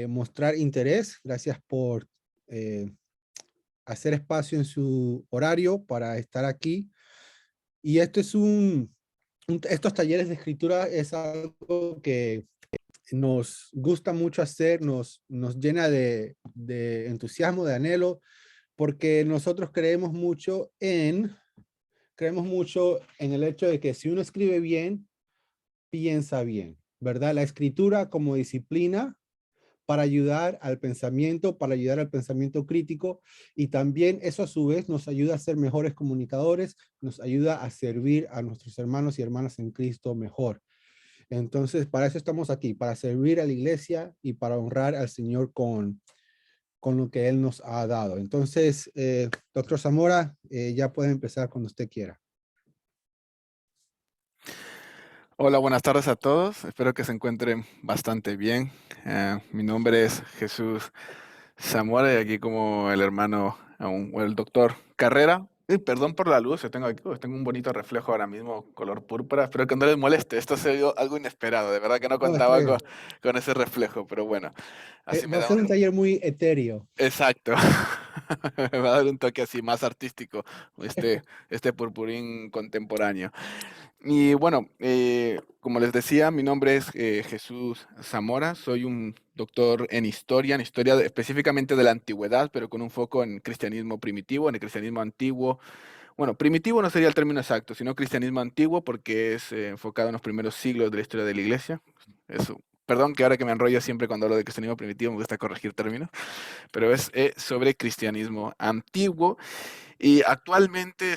mostrar interés. Gracias por hacer espacio en su horario para estar aquí. Y esto es estos talleres de escritura es algo que nos gusta mucho hacer, nos llena de entusiasmo, de anhelo, porque nosotros creemos mucho en el hecho de que si uno escribe bien, piensa bien, ¿verdad? La escritura como disciplina para ayudar al pensamiento crítico, y también eso a su vez nos ayuda a ser mejores comunicadores, nos ayuda a servir a nuestros hermanos y hermanas en Cristo mejor. Entonces, para eso estamos aquí, para servir a la iglesia y para honrar al Señor con lo que Él nos ha dado. Entonces, doctor Zamora, ya puede empezar cuando usted quiera. Hola, buenas tardes a todos. Espero que se encuentren bastante bien. Mi nombre es Jesús Zamora y aquí como el hermano, o el doctor Carrera. Perdón por la luz, yo tengo aquí, tengo un bonito reflejo ahora mismo, color púrpura. Espero que no les moleste. Esto ha sido algo inesperado. De verdad que no No, está contaba bien. con ese reflejo, pero bueno, así me Va a da ser un taller muy etéreo. Exacto. Me va a dar un toque así más artístico, este purpurín contemporáneo. Y bueno, como les decía, mi nombre es Jesús Zamora, soy un doctor en historia específicamente de la antigüedad, pero con un foco en cristianismo primitivo, en el cristianismo antiguo. Bueno, primitivo no sería el término exacto, sino cristianismo antiguo porque es enfocado en los primeros siglos de la historia de la iglesia. Eso. Perdón que ahora que me enrollo siempre cuando hablo de cristianismo primitivo me gusta corregir términos, pero es sobre cristianismo antiguo. Y actualmente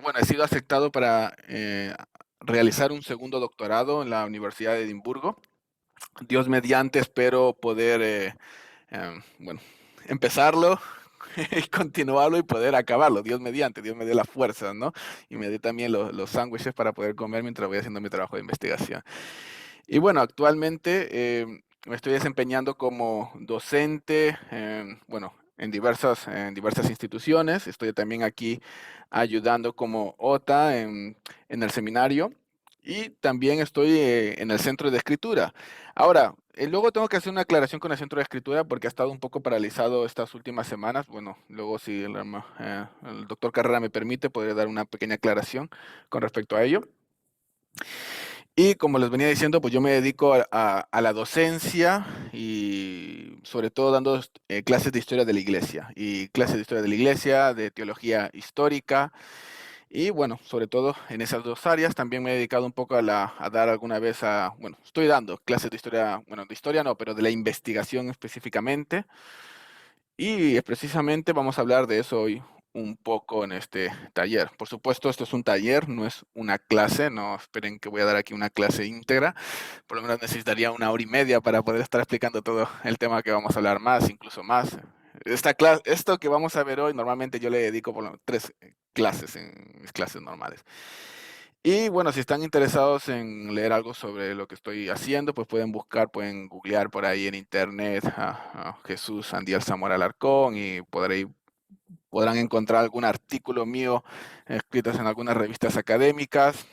bueno, he sido aceptado para realizar un segundo doctorado en la Universidad de Edimburgo. Dios mediante, espero poder, bueno, empezarlo y continuarlo y poder acabarlo. Dios mediante, Dios me dé la fuerza, ¿no? Y me dé también los sándwiches para poder comer mientras voy haciendo mi trabajo de investigación. Y bueno, actualmente me estoy desempeñando como docente, bueno, en diversas instituciones. Estoy también aquí ayudando como OTA en el seminario y también estoy en el centro de escritura. Ahora, luego tengo que hacer una aclaración con el centro de escritura porque ha estado un poco paralizado estas últimas semanas. Bueno, luego si el doctor Carrera me permite, podré dar una pequeña aclaración con respecto a ello. Y como les venía diciendo, pues yo me dedico a la docencia y sobre todo dando clases de historia de la iglesia y clases de historia de la iglesia, de teología histórica y bueno, sobre todo en esas dos áreas. También me he dedicado un poco a dar alguna vez bueno, estoy dando clases de historia, bueno, de historia no, pero de la investigación específicamente. Y precisamente vamos a hablar de eso hoy un poco en este taller. Por supuesto, esto es un taller, no es una clase, no esperen que voy a dar aquí una clase íntegra. Por lo menos necesitaría 1 hora y media para poder estar explicando todo el tema que vamos a hablar más, incluso más. Esto que vamos a ver hoy, normalmente yo le dedico por lo menos 3 clases en mis clases normales. Y bueno, si están interesados en leer algo sobre lo que estoy haciendo, pues pueden googlear por ahí en internet a Jesús Andiel Zamora Alarcón y podrán encontrar algún artículo mío escritos en algunas revistas académicas.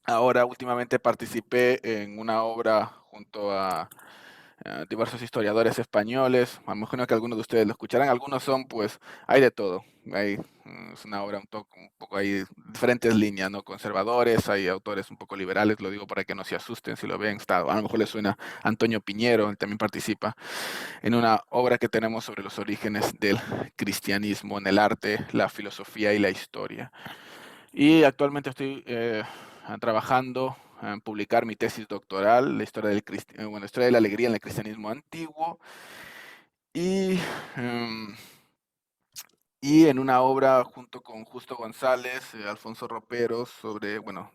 Ahora últimamente participé en una obra junto a diversos historiadores españoles. A lo mejor que algunos de ustedes lo escucharán. Algunos son, pues, hay de todo. Es una obra un poco hay diferentes líneas, ¿no? Conservadores, hay autores un poco liberales, lo digo para que no se asusten si lo ven. A lo mejor les suena Antonio Piñero, él también participa en una obra que tenemos sobre los orígenes del cristianismo en el arte, la filosofía y la historia. Y actualmente estoy trabajando en publicar mi tesis doctoral, la historia bueno, la historia de la alegría en el cristianismo antiguo, y, em, y en una obra junto con Justo González, Alfonso Roperos, sobre, bueno,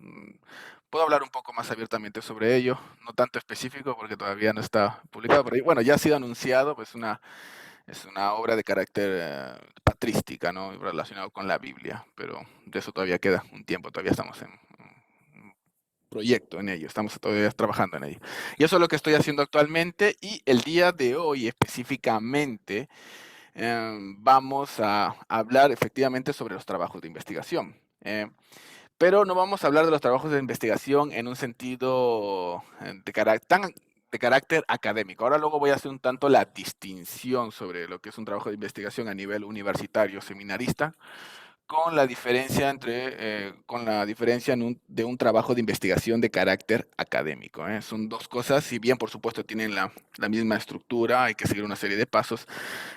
puedo hablar un poco más abiertamente sobre ello, no tanto específico porque todavía no está publicado, pero bueno, ya ha sido anunciado, pues es una obra de carácter patrística, ¿no? Relacionado con la Biblia, pero de eso todavía queda un tiempo, todavía estamos en un proyecto en ello, estamos todavía trabajando en ello. Y eso es lo que estoy haciendo actualmente y el día de hoy específicamente vamos a hablar efectivamente sobre los trabajos de investigación. Pero no vamos a hablar de los trabajos de investigación en un sentido de carácter tan de carácter académico. Ahora luego voy a hacer un tanto la distinción sobre lo que es un trabajo de investigación a nivel universitario, seminarista, con la diferencia de un trabajo de investigación de carácter académico, ¿eh? Son dos cosas, si bien por supuesto tienen la misma estructura, hay que seguir una serie de pasos,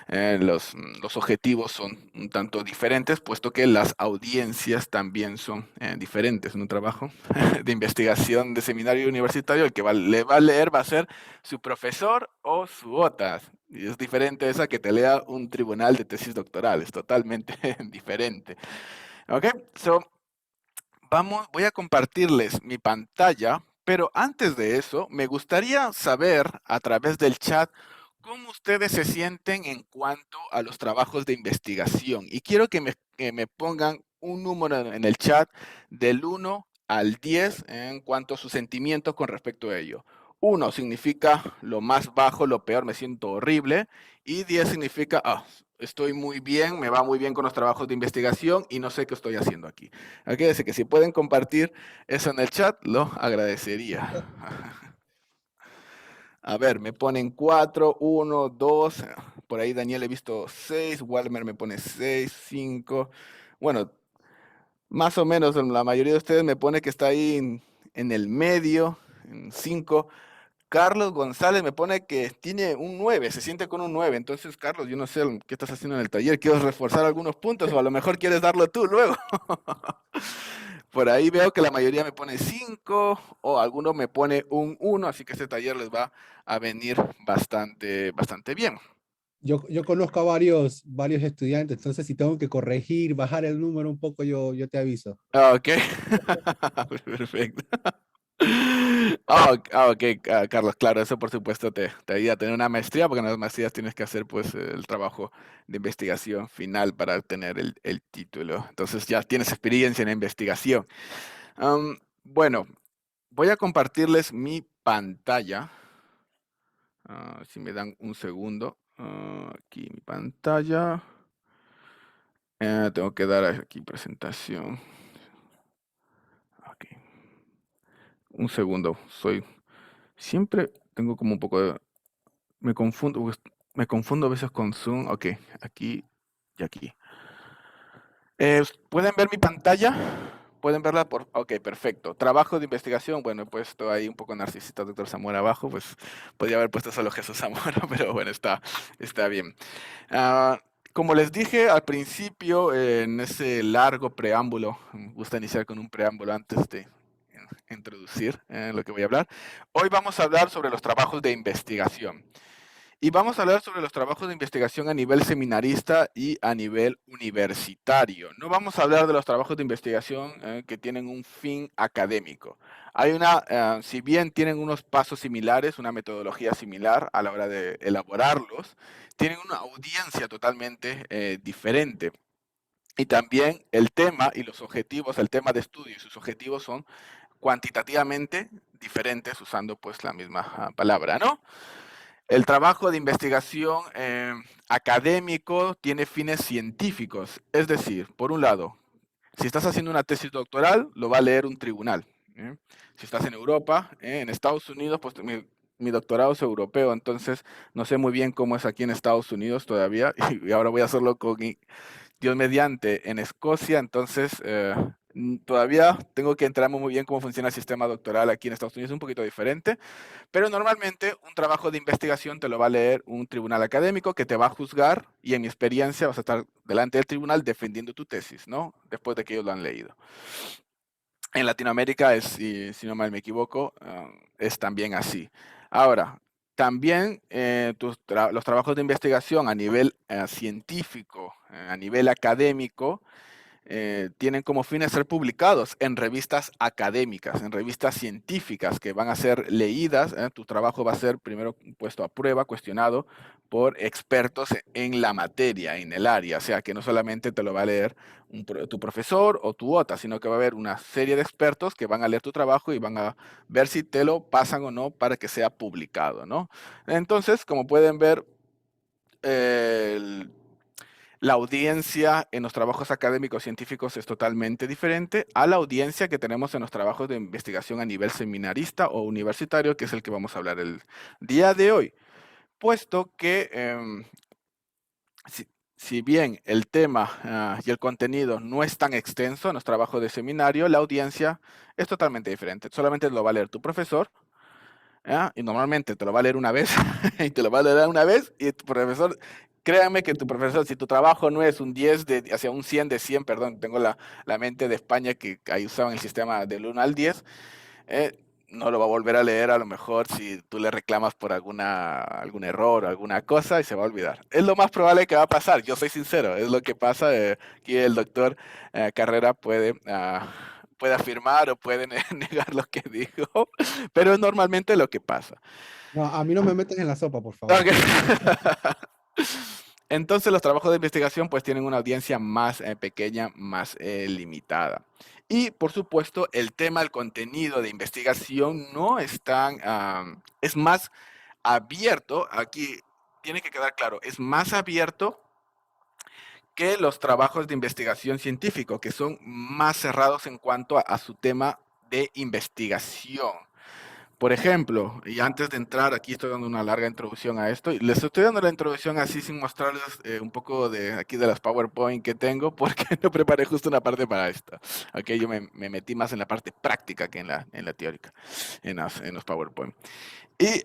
los objetivos son un tanto diferentes, puesto que las audiencias también son diferentes. En un trabajo de investigación de seminario universitario, el que le va a leer va a ser su profesor o su OTA. Y es diferente esa que te lea un tribunal de tesis doctoral, es totalmente diferente. Ok, so voy a compartirles mi pantalla, pero antes de eso, me gustaría saber a través del chat cómo ustedes se sienten en cuanto a los trabajos de investigación. Y quiero que me pongan un número en el chat del 1 al 10 en cuanto a sus sentimientos con respecto a ello. 1 significa lo más bajo, lo peor, me siento horrible. Y 10 significa, estoy muy bien, me va muy bien con los trabajos de investigación y no sé qué estoy haciendo aquí. Aquí dice que si pueden compartir eso en el chat, lo agradecería. A ver, me ponen 4, 1, 2. Por ahí Daniel he visto 6. Walmer me pone 6, 5. Bueno, más o menos la mayoría de ustedes me pone que está ahí en el medio, en 5. Carlos González me pone que tiene un 9, se siente con un 9. Entonces, Carlos, yo no sé qué estás haciendo en el taller. ¿Quieres reforzar algunos puntos o a lo mejor quieres darlo tú luego? Por ahí veo que la mayoría me pone 5 o alguno me pone un 1, así que este taller les va a venir bastante bien. Yo conozco a varios estudiantes, entonces si tengo que corregir, bajar el número un poco, yo te aviso. Ok, perfecto. Ok, Carlos, claro, eso por supuesto te ayuda a tener una maestría, porque en las maestrías tienes que hacer pues el trabajo de investigación final para tener el título. Entonces ya tienes experiencia en la investigación. Bueno, voy a compartirles mi pantalla. Si me dan un segundo. Aquí mi pantalla. Tengo que dar aquí presentación. Ok. Un segundo. Siempre tengo como un poco de... Me confundo a veces con Zoom. Ok, aquí y aquí. ¿Pueden ver mi pantalla? ¿Pueden verla? Ok, perfecto. Trabajo de investigación. Bueno, he puesto ahí un poco narcisista doctor Zamora abajo. Pues podría haber puesto solo Jesús Zamora, pero bueno, está bien. Como les dije al principio, en ese largo preámbulo, me gusta iniciar con un preámbulo antes de introducir lo que voy a hablar. Hoy vamos a hablar sobre los trabajos de investigación. Y vamos a hablar sobre los trabajos de investigación a nivel seminarista y a nivel universitario. No vamos a hablar de los trabajos de investigación que tienen un fin académico. Si bien tienen unos pasos similares, una metodología similar a la hora de elaborarlos, tienen una audiencia totalmente diferente. Y también el tema y los objetivos, el tema de estudio y sus objetivos son cuantitativamente diferentes usando pues la misma palabra, ¿no? El trabajo de investigación académico tiene fines científicos, es decir, por un lado, si estás haciendo una tesis doctoral, lo va a leer un tribunal. ¿Eh? Si estás en Europa, en Estados Unidos, pues mi doctorado es europeo, entonces no sé muy bien cómo es aquí en Estados Unidos todavía, y ahora voy a hacerlo con Dios mediante en Escocia, entonces todavía tengo que enterarme muy bien cómo funciona el sistema doctoral aquí en Estados Unidos, es un poquito diferente. Pero normalmente un trabajo de investigación te lo va a leer un tribunal académico que te va a juzgar y en mi experiencia vas a estar delante del tribunal defendiendo tu tesis, ¿no? Después de que ellos lo han leído. En Latinoamérica, si no mal me equivoco, es también así. Ahora, también los trabajos de investigación a nivel científico, a nivel académico, tienen como fines ser publicados en revistas académicas, en revistas científicas que van a ser leídas. Tu trabajo va a ser primero puesto a prueba, cuestionado por expertos en la materia, en el área. O sea, que no solamente te lo va a leer tu profesor o tu OTA, sino que va a haber una serie de expertos que van a leer tu trabajo y van a ver si te lo pasan o no para que sea publicado, ¿no? Entonces, como pueden ver, la audiencia en los trabajos académicos científicos es totalmente diferente a la audiencia que tenemos en los trabajos de investigación a nivel seminarista o universitario, que es el que vamos a hablar el día de hoy, puesto que si, si bien el tema y el contenido no es tan extenso en los trabajos de seminario, la audiencia es totalmente diferente. Solamente lo va a leer tu profesor, ¿ya? Y normalmente te lo va a leer una vez y te lo va a leer una vez y tu profesor, créanme que tu profesor, si tu trabajo no es un 10 hacia un 100 de 100, perdón, tengo la mente de España que ahí usaban el sistema del 1 al 10, no lo va a volver a leer a lo mejor si tú le reclamas por algún error o alguna cosa y se va a olvidar. Es lo más probable que va a pasar, yo soy sincero, es lo que pasa. Aquí el doctor Carrera puede afirmar o puede negar lo que dijo, pero es normalmente lo que pasa. No, a mí no me metes en la sopa, por favor. Ok. Entonces los trabajos de investigación pues tienen una audiencia más pequeña, más limitada. Y por supuesto el tema, el contenido de investigación no es tan, es más abierto, aquí tiene que quedar claro, es más abierto que los trabajos de investigación científico, que son más cerrados en cuanto a su tema de investigación. Por ejemplo, y antes de entrar, aquí estoy dando una larga introducción a esto, y les estoy dando la introducción así sin mostrarles un poco de aquí de las PowerPoint que tengo, porque no preparé justo una parte para esto. Ok, yo me metí más en la parte práctica que en la teórica, en los PowerPoint. Y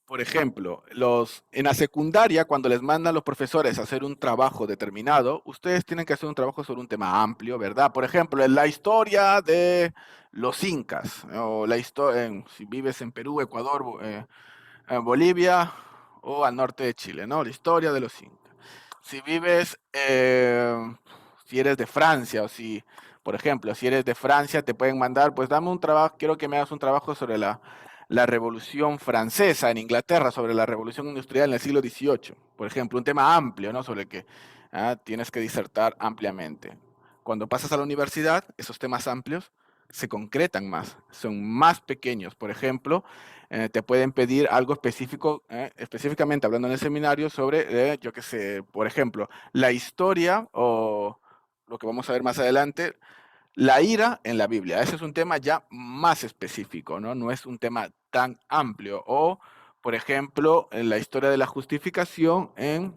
por ejemplo, en la secundaria, cuando les mandan los profesores a hacer un trabajo determinado, ustedes tienen que hacer un trabajo sobre un tema amplio, ¿verdad? Por ejemplo, en la historia de los incas, o la historia, si vives en Perú, Ecuador, en Bolivia o al norte de Chile, ¿no? La historia de los incas. Si vives, si eres de Francia, o si, por ejemplo, si eres de Francia, te pueden mandar, pues dame un trabajo, quiero que me hagas un trabajo sobre la Revolución Francesa en Inglaterra, sobre la Revolución Industrial en el siglo XVIII, por ejemplo, un tema amplio, ¿no? Sobre el que tienes que disertar ampliamente. Cuando pasas a la universidad, esos temas amplios se concretan más, son más pequeños. Por ejemplo, te pueden pedir algo específico, específicamente hablando en el seminario sobre, yo qué sé, por ejemplo, la historia o lo que vamos a ver más adelante, la ira en la Biblia. Ese es un tema ya más específico, ¿no? No es un tema tan amplio. O, por ejemplo, en la historia de la justificación en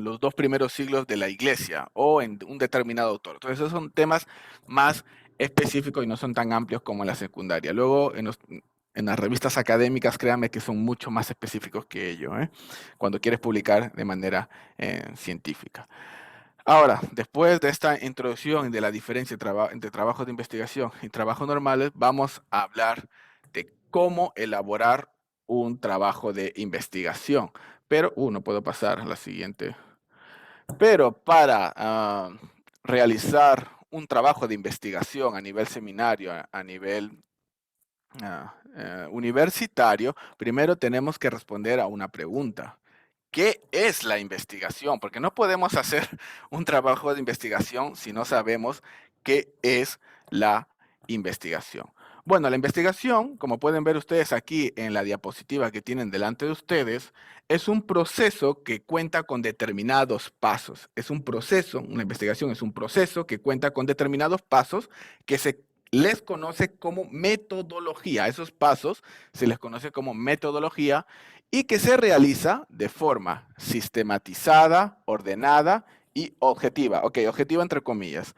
los 2 primeros siglos de la iglesia o en un determinado autor. Entonces, esos son temas más específicos y no son tan amplios como en la secundaria. Luego, en las revistas académicas, créanme que son mucho más específicos que ello, cuando quieres publicar de manera científica. Ahora, después de esta introducción de la diferencia entre trabajos de investigación y trabajos normales, vamos a hablar de cómo elaborar un trabajo de investigación. Pero, no puedo pasar a la siguiente. Pero para realizar un trabajo de investigación a nivel seminario, a nivel universitario, primero tenemos que responder a una pregunta. ¿Qué es la investigación? Porque no podemos hacer un trabajo de investigación si no sabemos qué es la investigación. Bueno, la investigación, como pueden ver ustedes aquí en la diapositiva que tienen delante de ustedes, es un proceso que cuenta con determinados pasos. Es un proceso, una investigación es un proceso que cuenta con determinados pasos que se les conoce como metodología. Esos pasos se les conoce como metodología y que se realiza de forma sistematizada, ordenada y objetiva. Ok, objetiva entre comillas.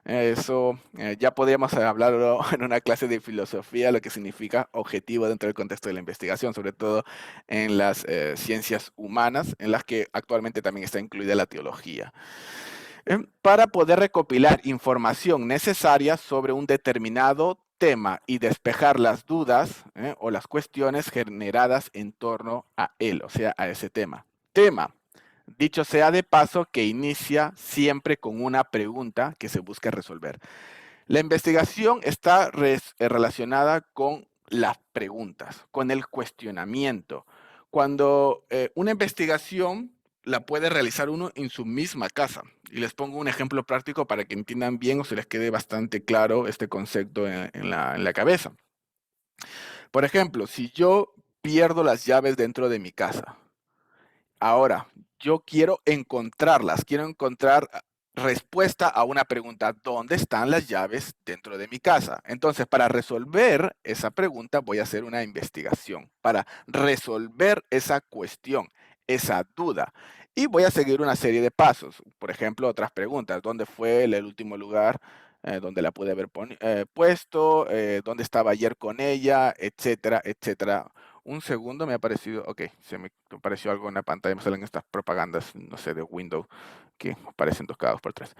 Eso ya podríamos hablarlo en una clase de filosofía, lo que significa objetivo dentro del contexto de la investigación, sobre todo en las ciencias humanas, en las que actualmente también está incluida la teología. Para poder recopilar información necesaria sobre un determinado tema y despejar las dudas o las cuestiones generadas en torno a él, o sea, a ese tema. Tema, dicho sea de paso, que inicia siempre con una pregunta que se busca resolver. La investigación está relacionada con las preguntas, con el cuestionamiento. Cuando una investigación la puede realizar uno en su misma casa. Y les pongo un ejemplo práctico para que entiendan bien o se les quede bastante claro este concepto en la cabeza. Por ejemplo, si yo pierdo las llaves dentro de mi casa, Ahora, yo quiero encontrarlas, quiero encontrar respuesta a una pregunta: ¿dónde están las llaves dentro de mi casa? Entonces, para resolver esa pregunta, voy a hacer una investigación, para resolver esa cuestión, esa duda. Y voy a seguir una serie de pasos. Por ejemplo, otras preguntas: ¿dónde fue el último lugar donde la pude haber puesto? ¿Dónde estaba ayer con ella? Etcétera, etcétera. Un segundo, me ha aparecido, ok, se me apareció algo en la pantalla, me salen estas propagandas, no sé, de Windows, que aparecen dos cada dos por tres.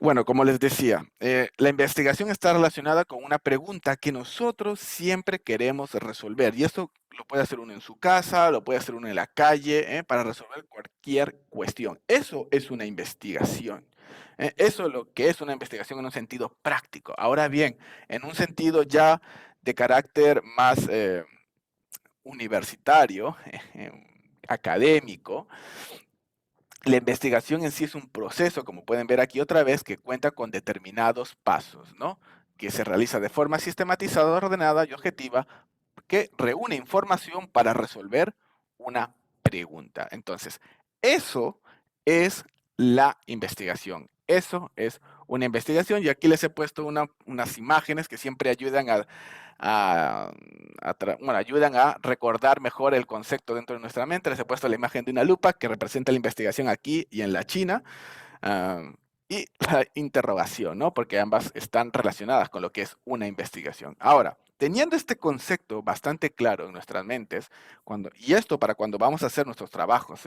Bueno, como les decía, la investigación está relacionada con una pregunta que nosotros siempre queremos resolver. Y esto lo puede hacer uno en su casa, lo puede hacer uno en la calle, para resolver cualquier cuestión. Eso es una investigación. Eso es lo que es una investigación en un sentido práctico. Ahora bien, en un sentido ya de carácter más universitario, académico, la investigación en sí es un proceso, como pueden ver aquí otra vez, que cuenta con determinados pasos, ¿no? Que se realiza de forma sistematizada, ordenada y objetiva, que reúne información para resolver una pregunta. Entonces, eso es la investigación. Eso es una investigación, y aquí les he puesto unas imágenes que siempre ayudan bueno, ayudan a recordar mejor el concepto dentro de nuestra mente. Les he puesto la imagen de una lupa que representa la investigación aquí y en la China, ah, y la interrogación, ¿no? Porque ambas están relacionadas con lo que es una investigación. Ahora, teniendo este concepto bastante claro en nuestras mentes, y esto para cuando vamos a hacer nuestros trabajos,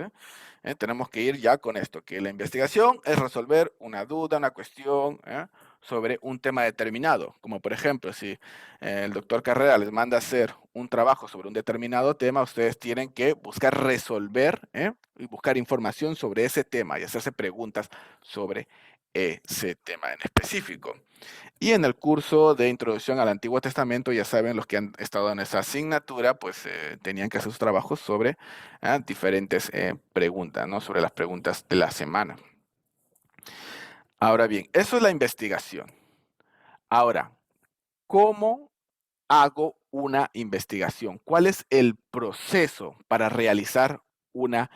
tenemos que ir ya con esto, que la investigación es resolver una duda, una cuestión, sobre un tema determinado. Como por ejemplo, si el doctor Carrera les manda a hacer un trabajo sobre un determinado tema, ustedes tienen que buscar resolver, y buscar información sobre ese tema y hacerse preguntas sobre ese tema en específico. Y en el curso de introducción al Antiguo Testamento, ya saben, los que han estado en esa asignatura, pues tenían que hacer sus trabajos sobre diferentes preguntas, ¿no? Sobre las preguntas de la semana. Ahora bien, eso es la investigación. Ahora, ¿cómo hago una investigación? ¿Cuál es el proceso para realizar una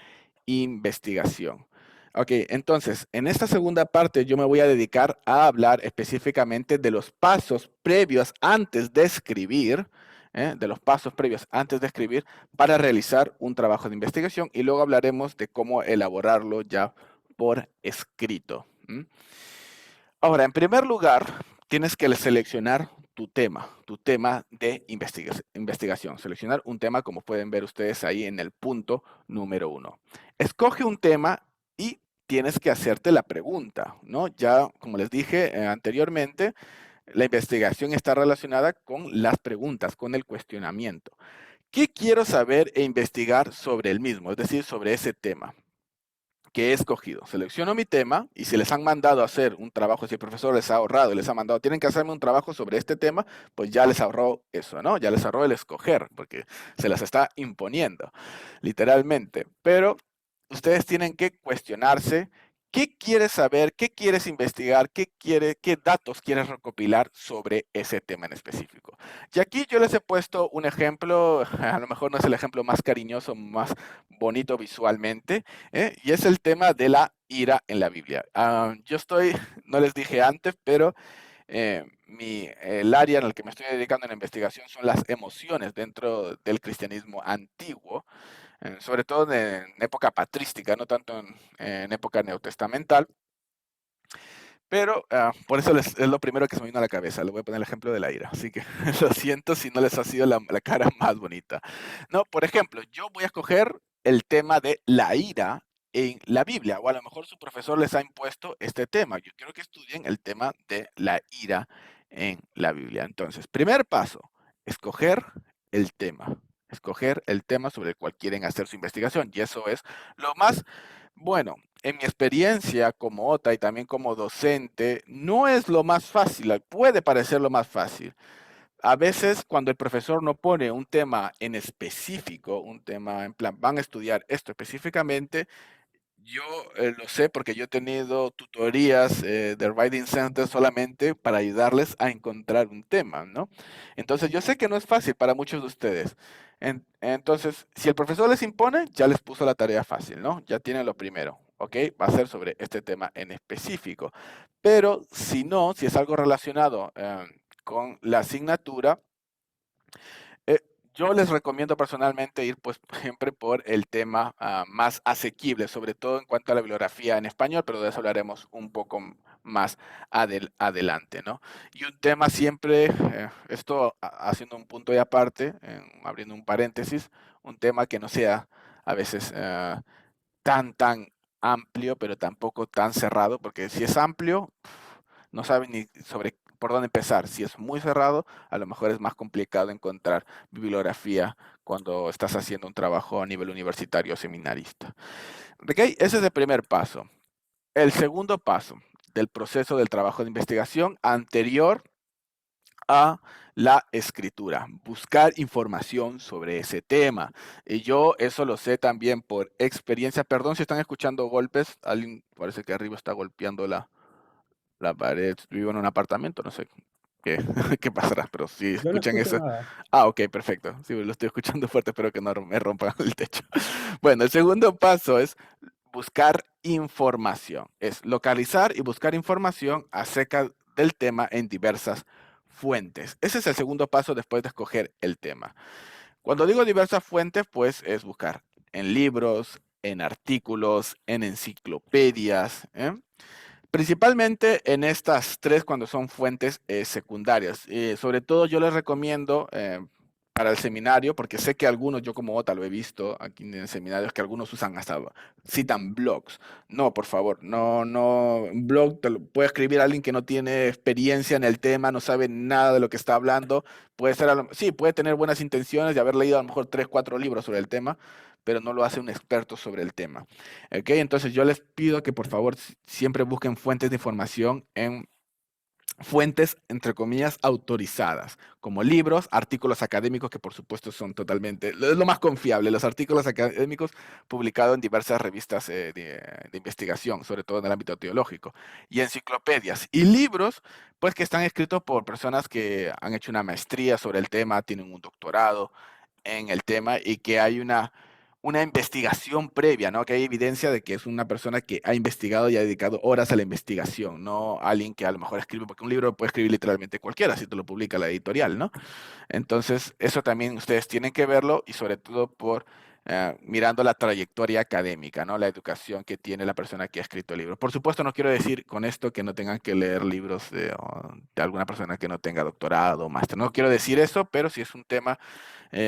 investigación? Ok, entonces, en esta segunda parte yo me voy a dedicar a hablar específicamente de los pasos previos antes de escribir, de los pasos previos antes de escribir para realizar un trabajo de investigación, y luego hablaremos de cómo elaborarlo ya por escrito. Ahora, en primer lugar, tienes que seleccionar tu tema de investigación. Seleccionar un tema, como pueden ver ustedes ahí en el punto número 1. Escoge un tema y tienes que hacerte la pregunta, ¿no? Ya, como les dije anteriormente, la investigación está relacionada con las preguntas, con el cuestionamiento. ¿Qué quiero saber e investigar sobre el mismo? Es decir, sobre ese tema que he escogido. Selecciono mi tema, y si les han mandado a hacer un trabajo, si el profesor les ha ahorrado y les ha mandado, tienen que hacerme un trabajo sobre este tema, pues ya les ahorró eso, ¿no? Ya les ahorró el escoger, porque se las está imponiendo, literalmente. Pero ustedes tienen que cuestionarse qué quieres saber, qué quieres investigar, qué datos quieres recopilar sobre ese tema en específico. Y aquí yo les he puesto un ejemplo, a lo mejor no es el ejemplo más cariñoso, más bonito visualmente, y es el tema de la ira en la Biblia. Yo estoy, no les dije antes, pero el área en el que me estoy dedicando en la investigación son las emociones dentro del cristianismo antiguo, sobre todo en época patrística, no tanto en época neotestamental. Pero por eso es lo primero que se me vino a la cabeza. Le voy a poner el ejemplo de la ira. Así que lo siento si no les ha sido la cara más bonita. No, por ejemplo, yo voy a escoger el tema de la ira en la Biblia, o a lo mejor su profesor les ha impuesto este tema. Yo quiero que estudien el tema de la ira en la Biblia. Entonces, primer paso, escoger el tema. Escoger el tema sobre el cual quieren hacer su investigación. Y eso es lo más bueno. En mi experiencia como OTA y también como docente, no es lo más fácil, puede parecer lo más fácil. A veces cuando el profesor no pone un tema en específico, un tema en plan, van a estudiar esto específicamente, yo lo sé porque yo he tenido tutorías de Writing Center solamente para ayudarles a encontrar un tema, ¿no? Entonces yo sé que no es fácil para muchos de ustedes. Entonces, si el profesor les impone, ya les puso la tarea fácil, ¿no? Ya tienen lo primero, ¿ok? Va a ser sobre este tema en específico. Pero si no, si es algo relacionado con la asignatura, eh, yo les recomiendo personalmente ir pues siempre por el tema más asequible, sobre todo en cuanto a la bibliografía en español, pero de eso hablaremos un poco más adelante, ¿no? Y un tema siempre, esto haciendo un punto y aparte, abriendo un paréntesis, un tema que no sea a veces tan amplio, pero tampoco tan cerrado, porque si es amplio, no saben ni sobre por dónde empezar. Si es muy cerrado, a lo mejor es más complicado encontrar bibliografía cuando estás haciendo un trabajo a nivel universitario o seminarista. ¿Ok? Ese es el primer paso. El segundo paso del proceso del trabajo de investigación anterior a la escritura, buscar información sobre ese tema. Y yo eso lo sé también por experiencia. Perdón si están escuchando golpes, alguien parece que arriba está golpeando la pared. Vivo en un apartamento, no sé qué, qué pasará, pero si Yo no escuchan escucho eso. nada. Ah, ok, perfecto. Sí, lo estoy escuchando fuerte, espero que no me rompan el techo. Bueno, el segundo paso es buscar información. Es localizar y buscar información acerca del tema en diversas fuentes. Ese es el segundo paso después de escoger el tema. Cuando digo diversas fuentes, pues es buscar en libros, en artículos, en enciclopedias, ¿eh? Principalmente en estas tres cuando son fuentes secundarias. Sobre todo yo les recomiendo para el seminario, porque sé que algunos, yo como OTA lo he visto aquí en seminarios, que algunos usan hasta, citan blogs. No, por favor, no, un blog te lo puede escribir alguien que no tiene experiencia en el tema, no sabe nada de lo que está hablando. Puede ser, sí, puede tener buenas intenciones de haber leído a lo mejor 3, 4 libros sobre el tema, pero no lo hace un experto sobre el tema. ¿Ok? Entonces yo les pido que por favor siempre busquen fuentes de información en fuentes, entre comillas, autorizadas, como libros, artículos académicos, que por supuesto son totalmente, es lo más confiable, los artículos académicos publicados en diversas revistas de investigación, sobre todo en el ámbito teológico, y enciclopedias, y libros, pues que están escritos por personas que han hecho una maestría sobre el tema, tienen un doctorado en el tema y que hay una investigación previa, ¿no? Que hay evidencia de que es una persona que ha investigado y ha dedicado horas a la investigación, no alguien que a lo mejor escribe, porque un libro lo puede escribir literalmente cualquiera, si te lo publica la editorial, ¿no? Entonces, eso también ustedes tienen que verlo y sobre todo por mirando la trayectoria académica, ¿no? La educación que tiene la persona que ha escrito el libro. Por supuesto, no quiero decir con esto que no tengan que leer libros de alguna persona que no tenga doctorado o máster. No quiero decir eso, pero si es un tema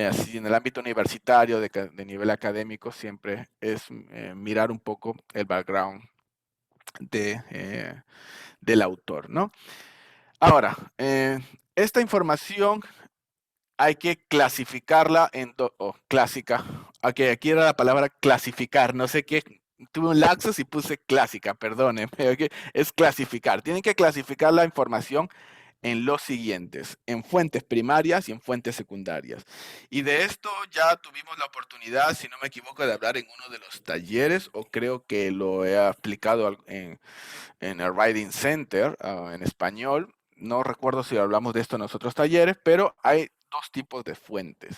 así en el ámbito universitario, de nivel académico, siempre es mirar un poco el background de, del autor, ¿no? Ahora, esta información hay que clasificarla en clásica. Ok, aquí era la palabra clasificar, no sé qué. Tuve un lapsus y puse clásica, perdónenme. Ok, es clasificar. Tienen que clasificar la información en los siguientes, en fuentes primarias y en fuentes secundarias. Y de esto ya tuvimos la oportunidad, si no me equivoco, de hablar en uno de los talleres, o creo que lo he aplicado en el Writing Center en español. No recuerdo si hablamos de esto en los otros talleres, pero hay dos tipos de fuentes.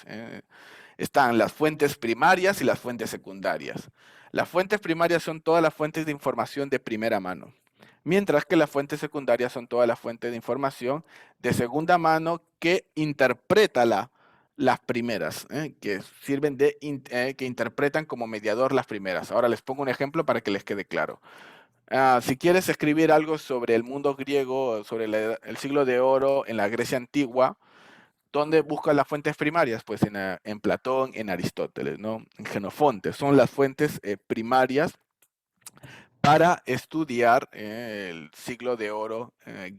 Están las fuentes primarias y las fuentes secundarias. Las fuentes primarias son todas las fuentes de información de primera mano, mientras que las fuentes secundarias son todas las fuentes de información de segunda mano que interpreta las primeras, que sirven que interpretan como mediador las primeras. Ahora les pongo un ejemplo para que les quede claro. Si quieres escribir algo sobre el mundo griego, sobre el siglo de oro en la Grecia antigua, ¿dónde buscas las fuentes primarias? Pues en Platón, en Aristóteles, ¿no? En Jenofonte. Son las fuentes primarias para estudiar el siglo de oro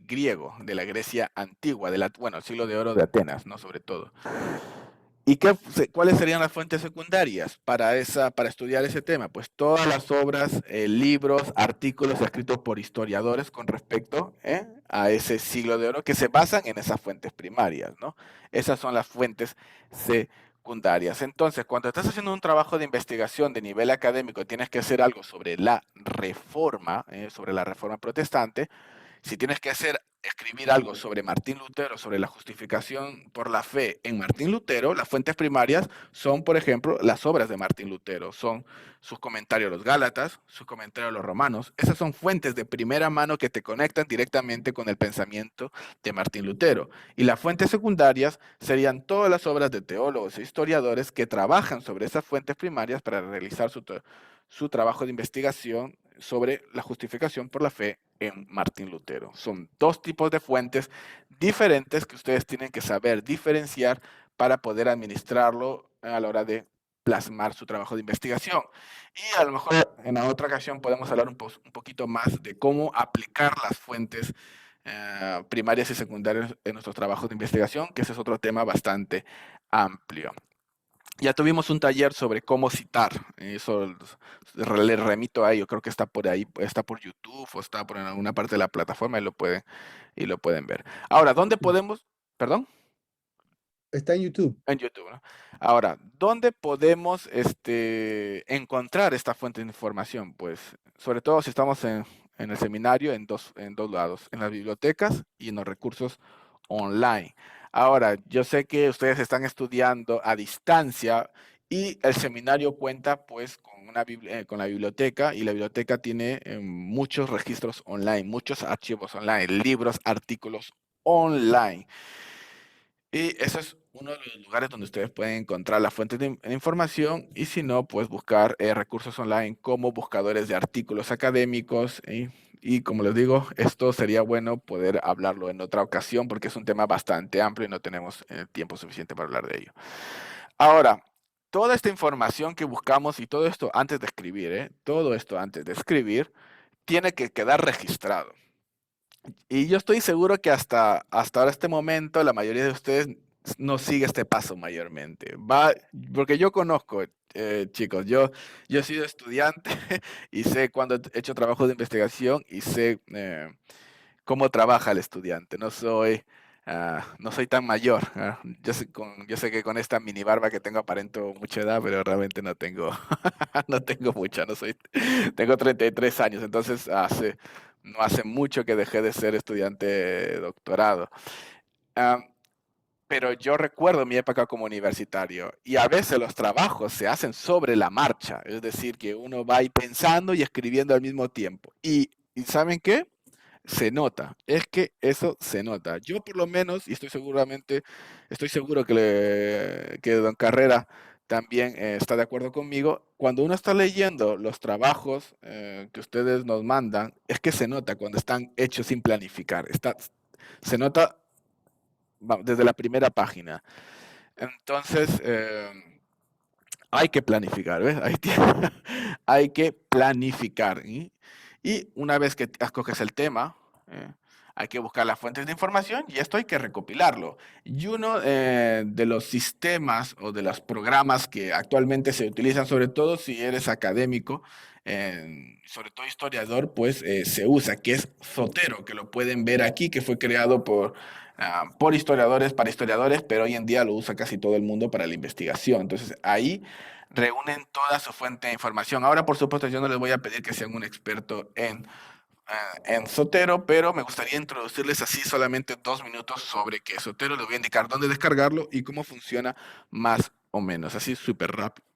griego, de la Grecia antigua, bueno, el siglo de oro de Atenas, ¿no? Sobre todo. ¿Y cuáles serían las fuentes secundarias para estudiar ese tema? Pues todas las obras, libros, artículos escritos por historiadores con respecto a ese siglo de oro que se basan en esas fuentes primarias, ¿no? Esas son las fuentes secundarias. Entonces, cuando estás haciendo un trabajo de investigación de nivel académico, tienes que hacer algo sobre la reforma protestante. Si tienes que hacer escribir algo sobre Martín Lutero, sobre la justificación por la fe en Martín Lutero, las fuentes primarias son, por ejemplo, las obras de Martín Lutero, son sus comentarios a los Gálatas, sus comentarios a los Romanos. Esas son fuentes de primera mano que te conectan directamente con el pensamiento de Martín Lutero. Y las fuentes secundarias serían todas las obras de teólogos e historiadores que trabajan sobre esas fuentes primarias para realizar su trabajo de investigación sobre la justificación por la fe en Martín Lutero. Son dos tipos de fuentes diferentes que ustedes tienen que saber diferenciar para poder administrarlo a la hora de plasmar su trabajo de investigación. Y a lo mejor en la otra ocasión podemos hablar un poquito más de cómo aplicar las fuentes primarias y secundarias en nuestros trabajos de investigación, que ese es otro tema bastante amplio. Ya tuvimos un taller sobre cómo citar, eso le remito a ello, creo que está por ahí, está por YouTube o está por en alguna parte de la plataforma y lo pueden ver. Ahora, ¿dónde podemos, perdón? Está en YouTube. En YouTube, ¿no? Ahora, ¿dónde podemos encontrar esta fuente de información? Pues, sobre todo si estamos en el seminario, en dos lados, en las bibliotecas y en los recursos online. Ahora, yo sé que ustedes están estudiando a distancia y el seminario cuenta pues con la biblioteca y la biblioteca tiene muchos registros online, muchos archivos online, libros, artículos online. Y ese es uno de los lugares donde ustedes pueden encontrar la fuente de información y si no, pues buscar recursos online como buscadores de artículos académicos. Y como les digo, esto sería bueno poder hablarlo en otra ocasión porque es un tema bastante amplio y no tenemos tiempo suficiente para hablar de ello. Ahora, toda esta información que buscamos y todo esto antes de escribir, todo esto antes de escribir, tiene que quedar registrado. Y yo estoy seguro que hasta ahora este momento la mayoría de ustedes no sigue este paso mayormente. Porque yo conozco, chicos, yo he sido estudiante y sé cuando he hecho trabajo de investigación y sé cómo trabaja el estudiante. No soy tan mayor. Yo sé que con esta mini barba que tengo aparento mucha edad, pero realmente no tengo, no tengo mucha. Tengo 33 años, entonces no hace mucho que dejé de ser estudiante de doctorado. Ah, pero yo recuerdo mi época como universitario y a veces los trabajos se hacen sobre la marcha, es decir, que uno va ahí pensando y escribiendo al mismo tiempo. ¿Y saben qué? Se nota, es que eso se nota. Yo por lo menos, y estoy seguro que don Carrera también está de acuerdo conmigo, cuando uno está leyendo los trabajos que ustedes nos mandan, es que se nota cuando están hechos sin planificar. Se nota desde la primera página. Entonces, hay que planificar, ¿ves? Hay que planificar. Y una vez que escoges el tema, eh, hay que buscar las fuentes de información y esto hay que recopilarlo. Y uno de los sistemas o de los programas que actualmente se utilizan, sobre todo si eres académico, sobre todo historiador, pues se usa, que es Zotero, que lo pueden ver aquí, que fue creado por historiadores, para historiadores, pero hoy en día lo usa casi todo el mundo para la investigación. Entonces ahí reúnen toda su fuente de información. Ahora, por supuesto, yo no les voy a pedir que sean un experto en Zotero, pero me gustaría introducirles así solamente 2 minutos sobre qué es Zotero. Les voy a indicar dónde descargarlo y cómo funciona más o menos, así súper rápido.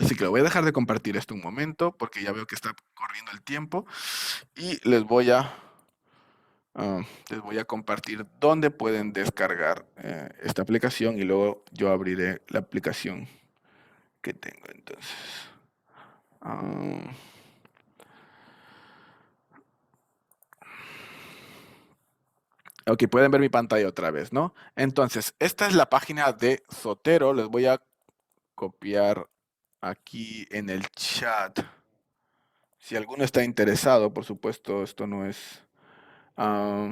Así que lo voy a dejar de compartir esto un momento porque ya veo que está corriendo el tiempo y les voy a compartir dónde pueden descargar esta aplicación y luego yo abriré la aplicación que tengo entonces. Ah, ok, pueden ver mi pantalla otra vez, ¿no? Entonces, esta es la página de Zotero. Les voy a copiar aquí en el chat. Si alguno está interesado, por supuesto, esto no es ah,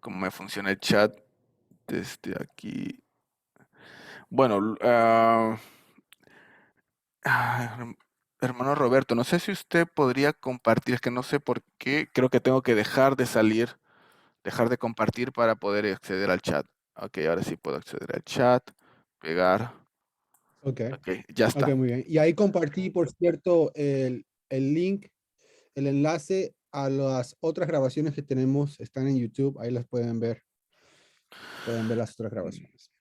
cómo me funciona el chat desde aquí. Bueno, hermano Roberto, no sé si usted podría compartir, es que no sé por qué, creo que tengo que dejar de salir, dejar de compartir para poder acceder al chat. Ok, ahora sí puedo acceder al chat, pegar. Ok, Ok, ya ok, está. muy bien. Y ahí compartí, por cierto, el link, el enlace a las otras grabaciones que tenemos, están en YouTube, ahí las pueden ver las otras grabaciones.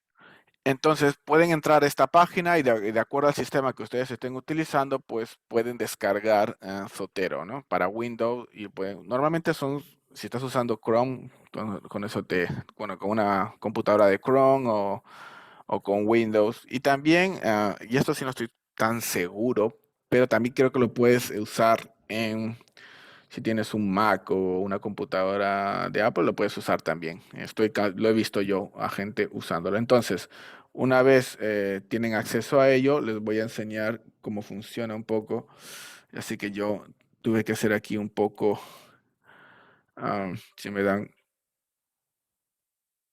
Entonces pueden entrar a esta página y de acuerdo al sistema que ustedes estén utilizando, pues pueden descargar Zotero, ¿no? Para Windows y normalmente son, si estás usando Chrome, con eso bueno, con una computadora de Chrome o con Windows. Y también, y esto sí no estoy tan seguro, pero también creo que lo puedes usar si tienes un Mac o una computadora de Apple, lo puedes usar también. Lo he visto yo a gente usándolo. Entonces, una vez tienen acceso a ello, les voy a enseñar cómo funciona un poco. Así que yo tuve que hacer aquí un poco, ah, si me dan,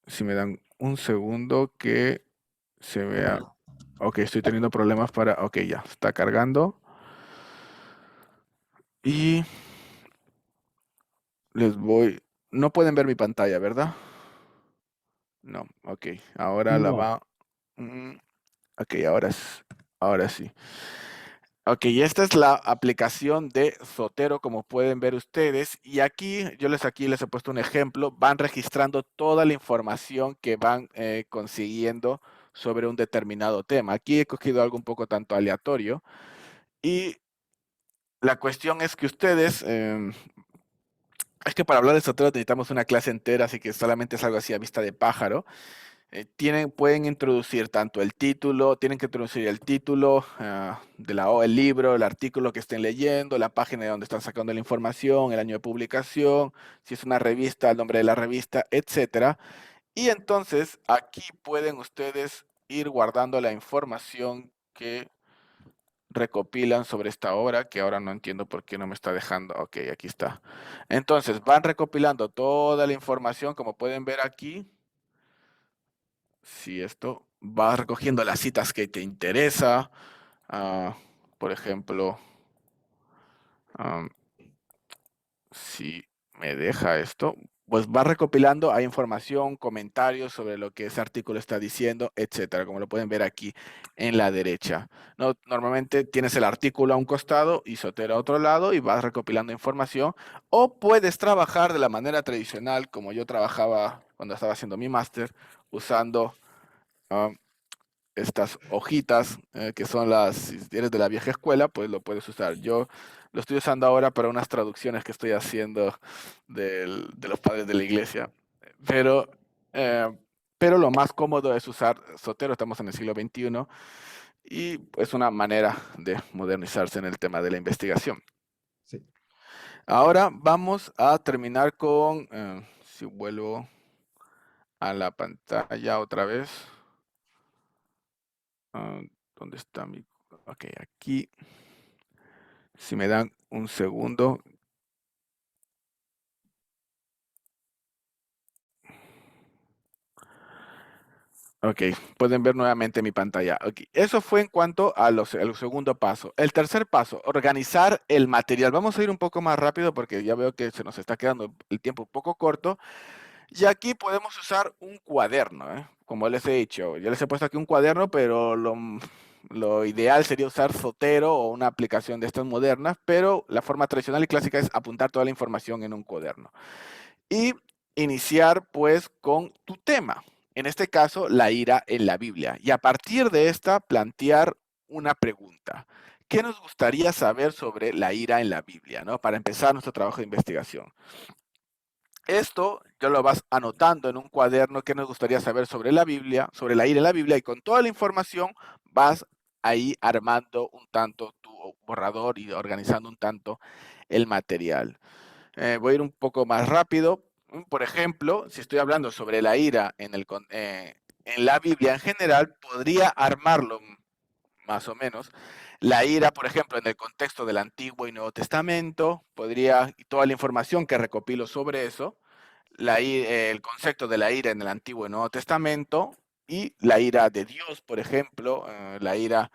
si me dan un segundo que se vea. Ok, estoy teniendo problemas ok, ya, está cargando. Y no pueden ver mi pantalla, ¿verdad? No, ok, ahora la No, va. mm, Ok, ahora sí. Ok, esta es la aplicación de Zotero, como pueden ver ustedes. Y aquí les he puesto un ejemplo. Van registrando toda la información que van consiguiendo sobre un determinado tema. Aquí he cogido algo un poco tanto aleatorio. Y la cuestión es que es que para hablar de Zotero necesitamos una clase entera, así que solamente es algo así a vista de pájaro. Pueden introducir tanto tienen que introducir el título el libro, el artículo que estén leyendo, la página de donde están sacando la información, el año de publicación, si es una revista, el nombre de la revista, etcétera. Y entonces aquí pueden ustedes ir guardando la información que recopilan sobre esta obra, que ahora no entiendo por qué no me está dejando. Ok, aquí está. Entonces van recopilando toda la información, como pueden ver aquí. Si esto va recogiendo las citas que te interesa, ah, por ejemplo, am, si me deja esto, pues va recopilando, hay información, comentarios sobre lo que ese artículo está diciendo, etcétera, como lo pueden ver aquí en la derecha. ¿No? Normalmente tienes el artículo a un costado y Sotero a otro lado y vas recopilando información, o puedes trabajar de la manera tradicional, como yo trabajaba cuando estaba haciendo mi máster, usando ah, estas hojitas, que son si eres de la vieja escuela, pues lo puedes usar. Yo lo estoy usando ahora para unas traducciones que estoy haciendo de los padres de la iglesia. Pero, eh, pero lo más cómodo es usar Zotero, estamos en el siglo XXI, y es una manera de modernizarse en el tema de la investigación. sí. Ahora vamos a terminar si vuelvo a la pantalla otra vez. Ah, ¿Dónde está mi? Ok, aquí. Si me dan un segundo. Ok, pueden ver nuevamente mi pantalla. Ok, eso fue en cuanto al segundo paso. El tercer paso, organizar el material. Vamos a ir un poco más rápido porque ya veo que se nos está quedando el tiempo un poco corto. Y aquí podemos usar un cuaderno, ¿eh? Como les he dicho, yo les he puesto aquí un cuaderno, pero lo ideal sería usar Zotero o una aplicación de estas modernas, pero la forma tradicional y clásica es apuntar toda la información en un cuaderno. Y iniciar pues con tu tema, en este caso la ira en la Biblia. Y a partir de esta plantear una pregunta. ¿Qué nos gustaría saber sobre la ira en la Biblia, ¿no? Para empezar nuestro trabajo de investigación. Esto ya lo vas anotando en un cuaderno que nos gustaría saber sobre la Biblia, sobre la ira en la Biblia, y con toda la información vas ahí armando un tanto tu borrador y organizando un tanto el material. Voy a ir un poco más rápido. Por ejemplo, si estoy hablando sobre la ira en la Biblia en general, podría armarlo más o menos. La ira, por ejemplo, en el contexto del Antiguo y Nuevo Testamento, y toda la información que recopilo sobre eso, el concepto de la ira en el Antiguo y Nuevo Testamento, y la ira de Dios, por ejemplo, la ira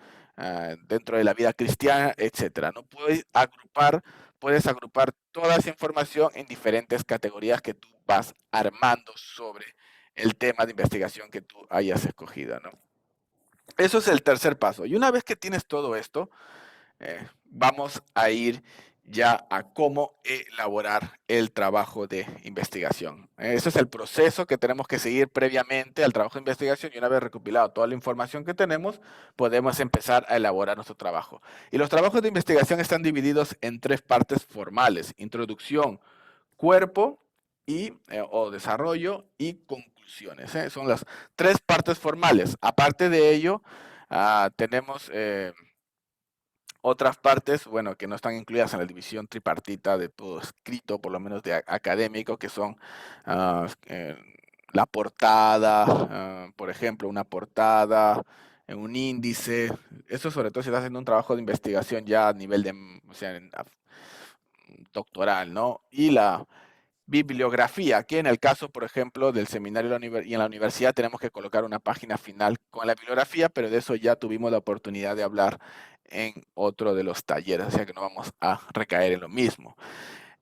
dentro de la vida cristiana, etcétera. ¿No? Puedes agrupar toda esa información en diferentes categorías que tú vas armando sobre el tema de investigación que tú hayas escogido, ¿no? Eso es el tercer paso. Y una vez que tienes todo esto, vamos a ir ya a cómo elaborar el trabajo de investigación. Ese es el proceso que tenemos que seguir previamente al trabajo de investigación y una vez recopilado toda la información que tenemos, podemos empezar a elaborar nuestro trabajo. Y los trabajos de investigación están divididos en tres partes formales: introducción, cuerpo o desarrollo y conclusiones. Son las tres partes formales. Aparte de ello, tenemos otras partes, bueno, que no están incluidas en la división tripartita de todo escrito, por lo menos de académico, que son ah, eh, la portada, por ejemplo, una portada, un índice. Eso sobre todo si estás haciendo un trabajo de investigación ya a nivel de, o sea, doctoral, ¿no? Y la bibliografía, que en el caso, por ejemplo, del seminario y en la universidad tenemos que colocar una página final con la bibliografía, pero de eso ya tuvimos la oportunidad de hablar en otro de los talleres, o sea que no vamos a recaer en lo mismo.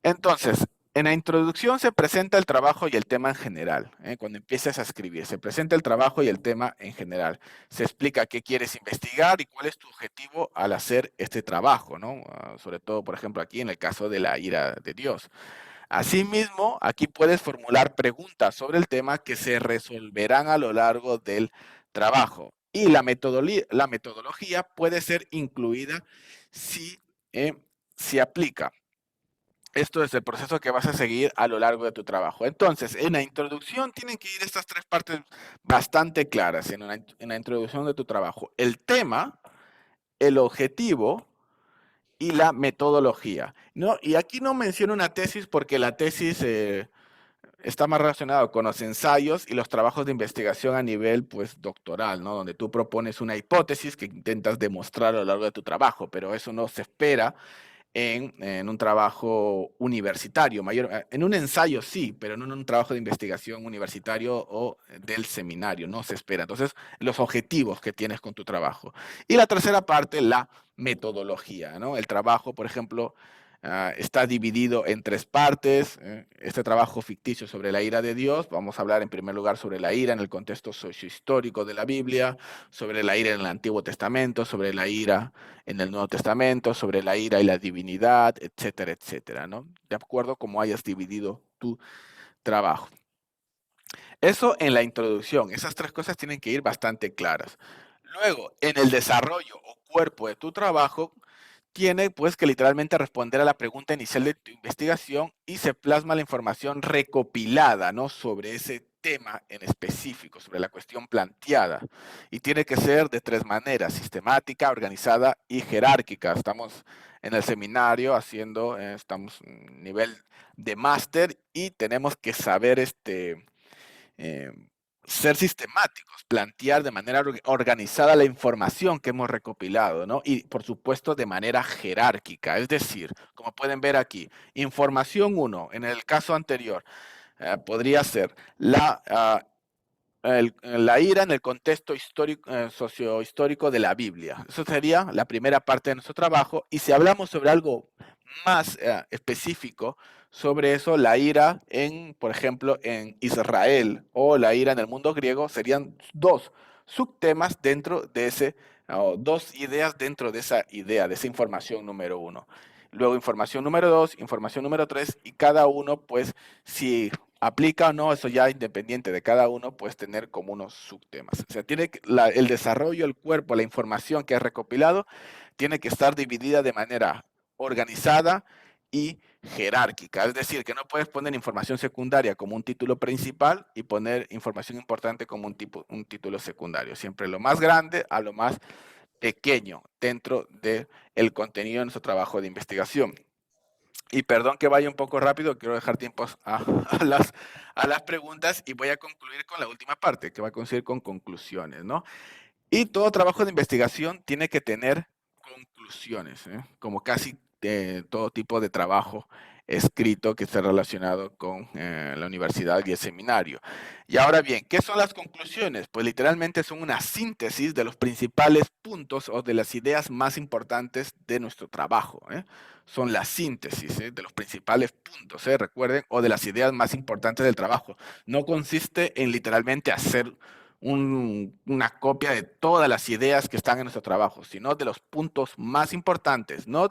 Entonces, en la introducción se presenta el trabajo y el tema en general. Cuando empieces a escribir, se presenta el trabajo y el tema en general. Se explica qué quieres investigar y cuál es tu objetivo al hacer este trabajo, ¿no? Sobre todo, por ejemplo, aquí en el caso de la ira de Dios. Asimismo, aquí puedes formular preguntas sobre el tema que se resolverán a lo largo del trabajo. Y la metodología puede ser incluida si se aplica. Esto es el proceso que vas a seguir a lo largo de tu trabajo. Entonces, en la introducción tienen que ir estas tres partes bastante claras en la introducción de tu trabajo: el tema, el objetivo y la metodología, ¿no? Y aquí no menciono una tesis porque la tesis está más relacionado con los ensayos y los trabajos de investigación a nivel, pues, doctoral, ¿no? Donde tú propones una hipótesis que intentas demostrar a lo largo de tu trabajo, pero eso no se espera en un trabajo universitario. En un ensayo sí, pero no en un trabajo de investigación universitario o del seminario, no se espera. Entonces, los objetivos que tienes con tu trabajo. Y la tercera parte, la metodología, ¿no? El trabajo, por ejemplo, está dividido en tres partes. Este trabajo ficticio sobre la ira de Dios, vamos a hablar en primer lugar sobre la ira en el contexto sociohistórico de la Biblia, sobre la ira en el Antiguo Testamento, sobre la ira en el Nuevo Testamento, sobre la ira y la divinidad, etcétera, etcétera, ¿no? De acuerdo como hayas dividido tu trabajo. Eso en la introducción, esas tres cosas tienen que ir bastante claras. Luego, en el desarrollo o cuerpo de tu trabajo, tiene pues que literalmente responder a la pregunta inicial de tu investigación y se plasma la información recopilada, ¿no? Sobre ese tema en específico, sobre la cuestión planteada. Y tiene que ser de tres maneras: sistemática, organizada y jerárquica. Estamos en el seminario estamos en nivel de máster y tenemos que saber eh, ser sistemáticos, plantear de manera organizada la información que hemos recopilado, ¿no? Y por supuesto de manera jerárquica, es decir, como pueden ver aquí, información uno en el caso anterior, podría ser la ira en el contexto histórico, sociohistórico de la Biblia. Eso sería la primera parte de nuestro trabajo. Y si hablamos sobre algo más específico, sobre eso, la ira por ejemplo, en Israel o la ira en el mundo griego, serían dos subtemas dentro de o dos ideas dentro de esa idea, de esa información número uno. Luego información número dos, información número tres, y cada uno, pues, si aplica o no, eso ya independiente de cada uno, puedes tener como unos subtemas. O sea, el desarrollo, el cuerpo, la información que has recopilado, tiene que estar dividida de manera organizada y jerárquica. Es decir, que no puedes poner información secundaria como un título principal y poner información importante como un título secundario. Siempre lo más grande a lo más pequeño dentro del contenido de nuestro trabajo de investigación. Y perdón que vaya un poco rápido, quiero dejar tiempos a las preguntas y voy a concluir con la última parte, que va a coincidir con conclusiones, ¿no? Y todo trabajo de investigación tiene que tener conclusiones, como casi todo tipo de trabajo escrito que esté relacionado con la universidad y el seminario. Y ahora bien, ¿qué son las conclusiones? Pues literalmente son una síntesis de los principales puntos o de las ideas más importantes de nuestro trabajo. Son la síntesis de los principales puntos, recuerden, o de las ideas más importantes del trabajo. No consiste en literalmente hacer una copia de todas las ideas que están en nuestro trabajo, sino de los puntos más importantes, no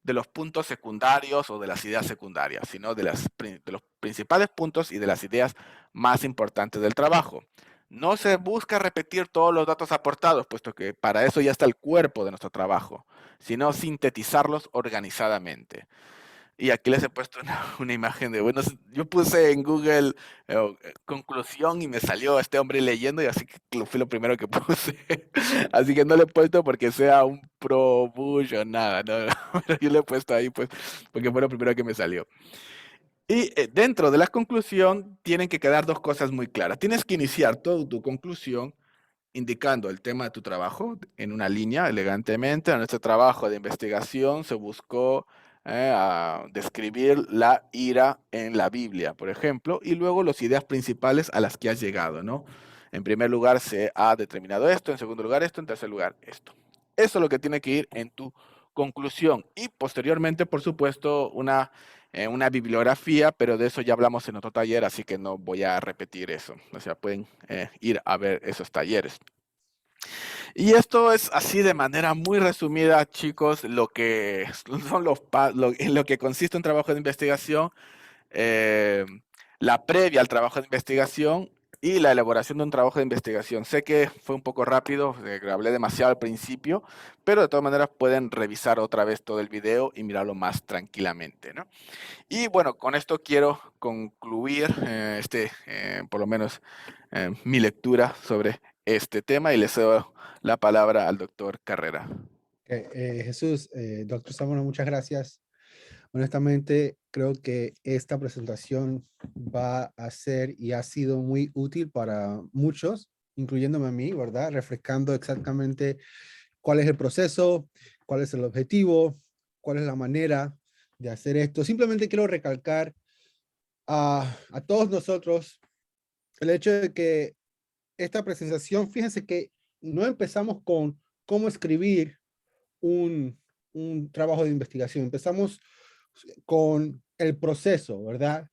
de los puntos secundarios o de las ideas secundarias, sino de los principales puntos y de las ideas más importantes del trabajo. No se busca repetir todos los datos aportados, puesto que para eso ya está el cuerpo de nuestro trabajo, sino sintetizarlos organizadamente. Y aquí les he puesto una imagen de, bueno, yo puse en Google conclusión y me salió este hombre leyendo y así que fue lo primero que puse. Así que no le he puesto porque sea un pro Bush o nada, no, no, pero yo le he puesto ahí pues porque fue lo primero que me salió. Y dentro de la conclusión tienen que quedar dos cosas muy claras. Tienes que iniciar toda tu conclusión indicando el tema de tu trabajo en una línea elegantemente. En nuestro trabajo de investigación se buscó a describir la ira en la Biblia, por ejemplo, y luego las ideas principales a las que has llegado, ¿no? En primer lugar se ha determinado esto, en segundo lugar esto, en tercer lugar esto. Eso es lo que tiene que ir en tu conclusión y posteriormente, por supuesto, una bibliografía, pero de eso ya hablamos en otro taller, así que no voy a repetir eso. O sea, pueden ir a ver esos talleres. Y esto es así de manera muy resumida, chicos, lo que son en lo que consiste un trabajo de investigación, eh, la previa al trabajo de investigación y la elaboración de un trabajo de investigación. Sé que fue un poco rápido, hablé demasiado al principio, pero de todas maneras pueden revisar otra vez todo el video y mirarlo más tranquilamente, ¿no? Y bueno, con esto quiero concluir por lo menos mi lectura sobre este tema y le cedo la palabra al doctor Carrera. Jesús, doctor Zamora, muchas gracias. Honestamente, creo que esta presentación va a ser y ha sido muy útil para muchos, incluyéndome a mí, ¿verdad? Refrescando exactamente cuál es el proceso, cuál es el objetivo, cuál es la manera de hacer esto. Simplemente quiero recalcar a todos nosotros el hecho de que esta presentación, fíjense que no empezamos con cómo escribir un, un trabajo de investigación, empezamos con el proceso, ¿verdad?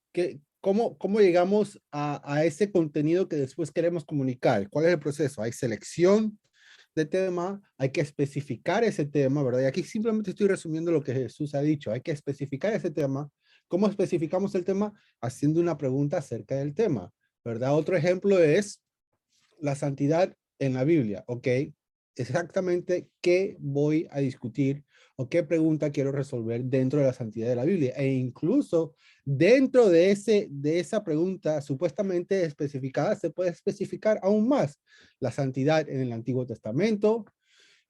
¿Cómo llegamos a ese contenido que después queremos comunicar? ¿Cuál es el proceso? Hay selección de tema, hay que especificar ese tema, ¿verdad? Y aquí simplemente estoy resumiendo lo que Jesús ha dicho. Hay que especificar ese tema. ¿Cómo especificamos el tema? Haciendo una pregunta acerca del tema, ¿verdad? Otro ejemplo es la santidad en la Biblia, ¿ok? Exactamente qué voy a discutir o qué pregunta quiero resolver dentro de la santidad de la Biblia. E incluso dentro de esa pregunta supuestamente especificada, se puede especificar aún más la santidad en el Antiguo Testamento,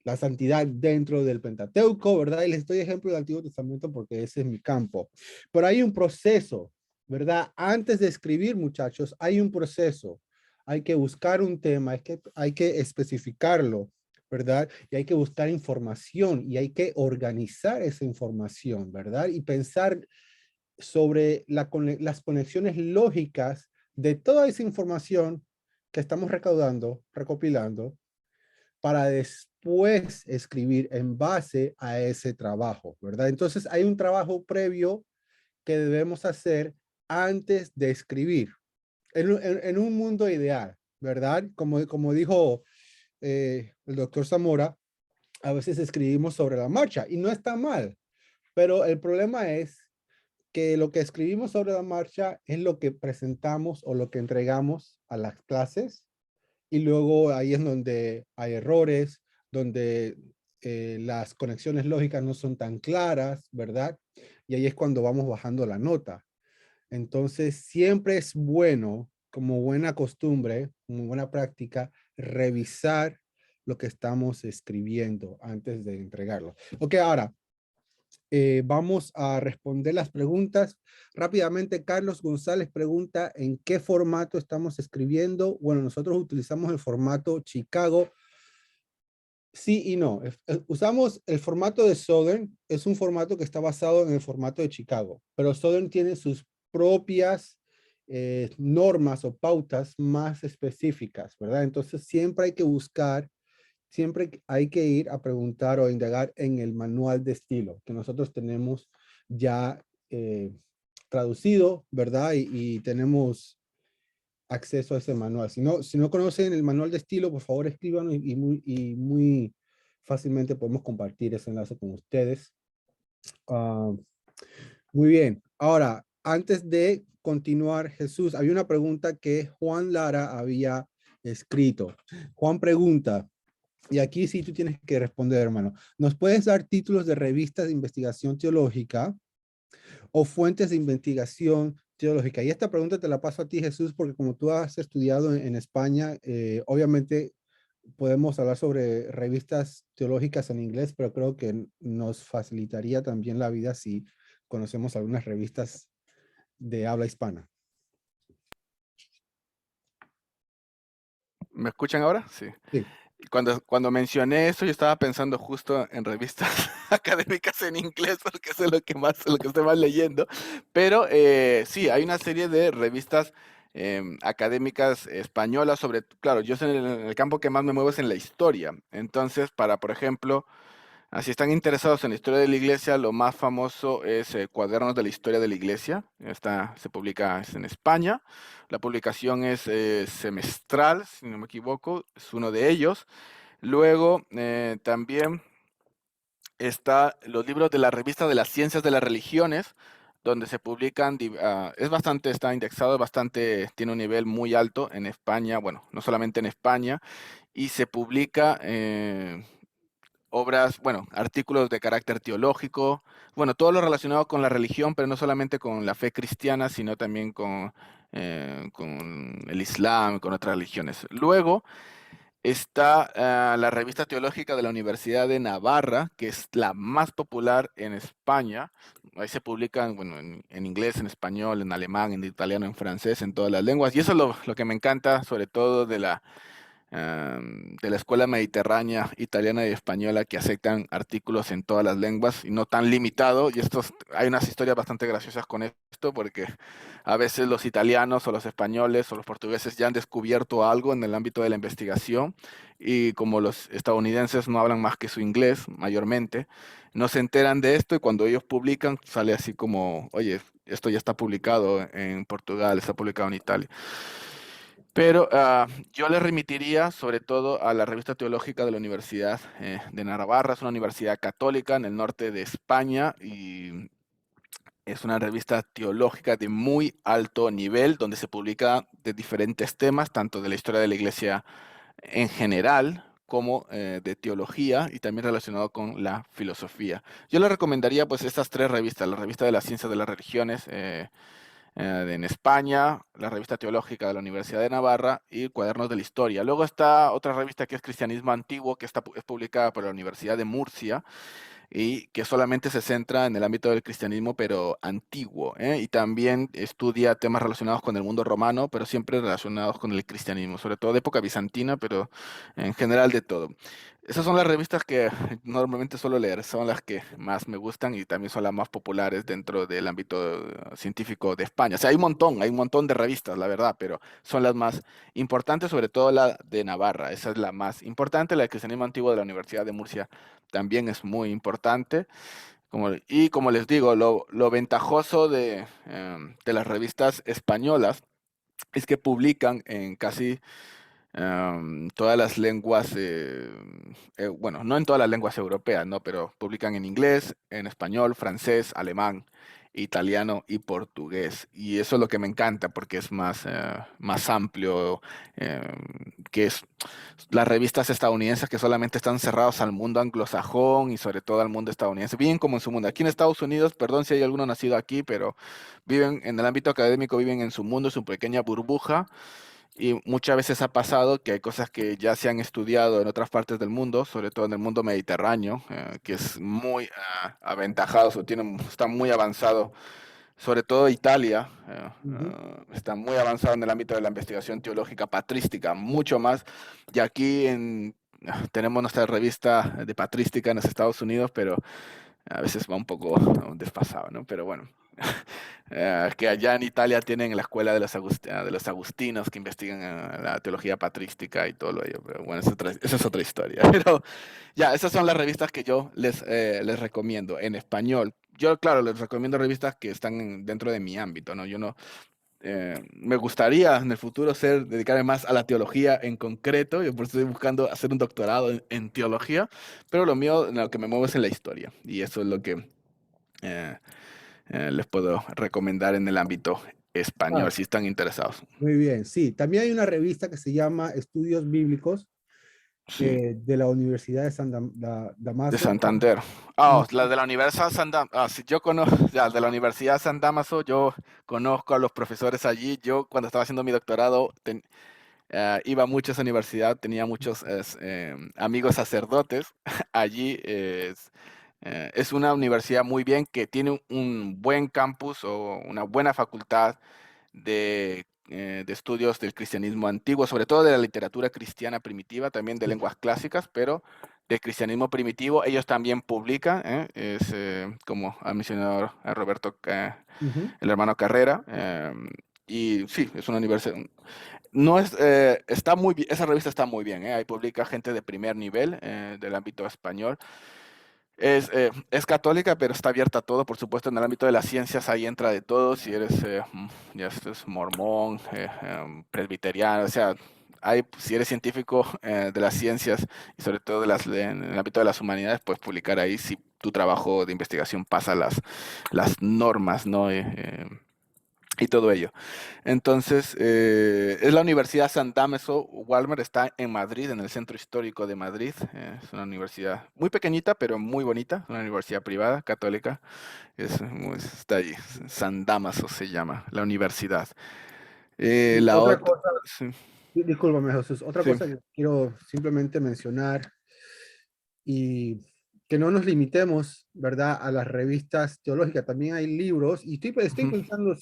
la santidad dentro del Pentateuco, ¿verdad? Y les doy ejemplo del Antiguo Testamento porque ese es mi campo. Pero hay un proceso, ¿verdad? Antes de escribir, muchachos, hay un proceso. Hay que buscar un tema, hay que especificarlo, ¿verdad? Y hay que buscar información y hay que organizar esa información, ¿verdad? Y pensar sobre las conexiones lógicas de toda esa información que estamos recaudando, recopilando, para después escribir en base a ese trabajo, ¿verdad? Entonces hay un trabajo previo que debemos hacer antes de escribir. En un mundo ideal, ¿verdad? Como dijo el doctor Zamora, a veces escribimos sobre la marcha y no está mal, pero el problema es que lo que escribimos sobre la marcha es lo que presentamos o lo que entregamos a las clases y luego ahí es donde hay errores, donde las conexiones lógicas no son tan claras, ¿verdad? Y ahí es cuando vamos bajando la nota. Entonces, siempre es bueno, como buena costumbre, como buena práctica, revisar lo que estamos escribiendo antes de entregarlo. Ok, ahora, vamos a responder las preguntas. Rápidamente, Carlos González pregunta en qué formato estamos escribiendo. Bueno, nosotros utilizamos el formato Chicago. Sí y no. Usamos el formato de Southern. Es un formato que está basado en el formato de Chicago, pero Southern tiene sus propias normas o pautas más específicas, ¿verdad? Entonces siempre hay que buscar, siempre hay que ir a preguntar o indagar en el manual de estilo que nosotros tenemos ya traducido, ¿verdad? Y tenemos acceso a ese manual. Si no conocen el manual de estilo, por favor escríbanos y muy fácilmente podemos compartir ese enlace con ustedes. Ah, muy bien. Ahora, antes de continuar, Jesús, había una pregunta que Juan Lara había escrito. Juan pregunta, y aquí sí tú tienes que responder, hermano. ¿Nos puedes dar títulos de revistas de investigación teológica o fuentes de investigación teológica? Y esta pregunta te la paso a ti, Jesús, porque como tú has estudiado en España, obviamente podemos hablar sobre revistas teológicas en inglés, pero creo que nos facilitaría también la vida si conocemos algunas revistas de habla hispana. ¿Me escuchan ahora? Sí. Sí. Cuando mencioné eso, yo estaba pensando justo en revistas académicas en inglés, porque eso es lo que estoy más leyendo. Pero sí, hay una serie de revistas académicas españolas sobre, claro, yo en el campo que más me muevo es en la historia. Entonces, para, por ejemplo, si están interesados en la historia de la iglesia, lo más famoso es Cuadernos de la Historia de la Iglesia. Se publica en España. La publicación es semestral, si no me equivoco, es uno de ellos. Luego también está los libros de la revista de las ciencias de las religiones, donde se publican, es bastante, está indexado, bastante, tiene un nivel muy alto en España, bueno, no solamente en España, y se publica obras, bueno, artículos de carácter teológico, bueno, todo lo relacionado con la religión, pero no solamente con la fe cristiana, sino también con el Islam, con otras religiones. Luego, está la revista teológica de la Universidad de Navarra, que es la más popular en España. Ahí se publican, bueno, en inglés, en español, en alemán, en italiano, en francés, en todas las lenguas. Y eso es lo que me encanta, sobre todo de la escuela mediterránea italiana y española, que aceptan artículos en todas las lenguas y no tan limitado. Y hay unas historias bastante graciosas con esto, porque a veces los italianos o los españoles o los portugueses ya han descubierto algo en el ámbito de la investigación, y como los estadounidenses no hablan más que su inglés mayormente, no se enteran de esto, y cuando ellos publican sale así como, oye, esto ya está publicado en Portugal, está publicado en Italia. Pero yo le remitiría sobre todo a la revista teológica de la Universidad de Navarra. Es una universidad católica en el norte de España, y es una revista teológica de muy alto nivel, donde se publica de diferentes temas, tanto de la historia de la iglesia en general como de teología, y también relacionado con la filosofía. Yo le recomendaría pues estas tres revistas: la revista de las ciencias de las religiones, en España, la revista teológica de la Universidad de Navarra y Cuadernos de la Historia. Luego está otra revista que es Cristianismo Antiguo, que es publicada por la Universidad de Murcia, y que solamente se centra en el ámbito del cristianismo, pero antiguo, ¿eh? Y también estudia temas relacionados con el mundo romano, pero siempre relacionados con el cristianismo, sobre todo de época bizantina, pero en general de todo. Esas son las revistas que normalmente suelo leer, son las que más me gustan y también son las más populares dentro del ámbito científico de España. O sea, hay un montón de revistas, la verdad, pero son las más importantes, sobre todo la de Navarra. Esa es la más importante, la del cristianismo antiguo de la Universidad de Murcia también es muy importante. Y como les digo, lo ventajoso de las revistas españolas es que publican en casi todas las lenguas, bueno, no en todas las lenguas europeas, ¿no? Pero publican en inglés, en español, francés, alemán, italiano y portugués. Y eso es lo que me encanta, porque es más amplio, eh, que es las revistas estadounidenses, que solamente están cerrados al mundo anglosajón y sobre todo al mundo estadounidense, bien como en su mundo. Aquí en Estados Unidos, perdón si hay alguno nacido aquí, pero viven en el ámbito académico, viven en su mundo, su pequeña burbuja, y muchas veces ha pasado que hay cosas que ya se han estudiado en otras partes del mundo, sobre todo en el mundo mediterráneo, que es muy aventajado, está muy avanzado, sobre todo Italia, Ujú. está muy avanzado en el ámbito de la investigación teológica patrística, mucho más. Y aquí tenemos nuestra revista de patrística en los Estados Unidos, pero a veces va un poco desfasado, ¿no? Pero bueno. Que allá en Italia tienen la escuela de los agustinos, que investigan la teología patrística y todo lo ello. Pero bueno, esa es otra historia. Pero ya, esas son las revistas que yo les recomiendo en español. Yo, claro, les recomiendo revistas que están dentro de mi ámbito, ¿no? Yo no, me gustaría en el futuro dedicarme más a la teología en concreto. Yo por eso estoy buscando hacer un doctorado en teología, pero lo mío, en lo que me muevo es en la historia. Y eso es lo que eh, les puedo recomendar en el ámbito español, Ah, si están interesados. muy bien, sí. También hay una revista que se llama Estudios Bíblicos Sí, de la Universidad de de Damaso. Santander. Ah, la de la Universidad San Damaso. Ah, sí, yo conozco, ya, de la Universidad San Damaso, yo conozco a los profesores allí. Yo cuando estaba haciendo mi doctorado iba mucho a esa universidad, tenía muchos amigos sacerdotes. Allí es una universidad muy bien que tiene un buen campus o una buena facultad de estudios del cristianismo antiguo, sobre todo de la literatura cristiana primitiva, también de lenguas clásicas, pero del cristianismo primitivo. Ellos también publican, como ha mencionado a Roberto, Ujú. el hermano Carrera. Y sí, es una universidad. No es, está muy bien, esa revista está muy bien, ahí publica gente de primer nivel del ámbito español. Es católica, pero está abierta a todo, por supuesto, en el ámbito de las ciencias ahí entra de todo, si eres ya estés mormón, presbiteriano, o sea, si eres científico de las ciencias y sobre todo en el ámbito de las humanidades, puedes publicar ahí si tu trabajo de investigación pasa las normas, ¿no? Y todo ello. Entonces, es la Universidad San Damaso Walmer, está en Madrid, en el centro histórico de Madrid. Es una universidad muy pequeñita, pero muy bonita, una universidad privada, católica. Está ahí, San Damaso se llama, la universidad. Y La otra otra, cosa, sí, discúlpame, Jesús, otra sí, cosa que quiero simplemente mencionar y que no nos limitemos, ¿verdad?, a las revistas teológicas. También hay libros, y estoy ujú, pensando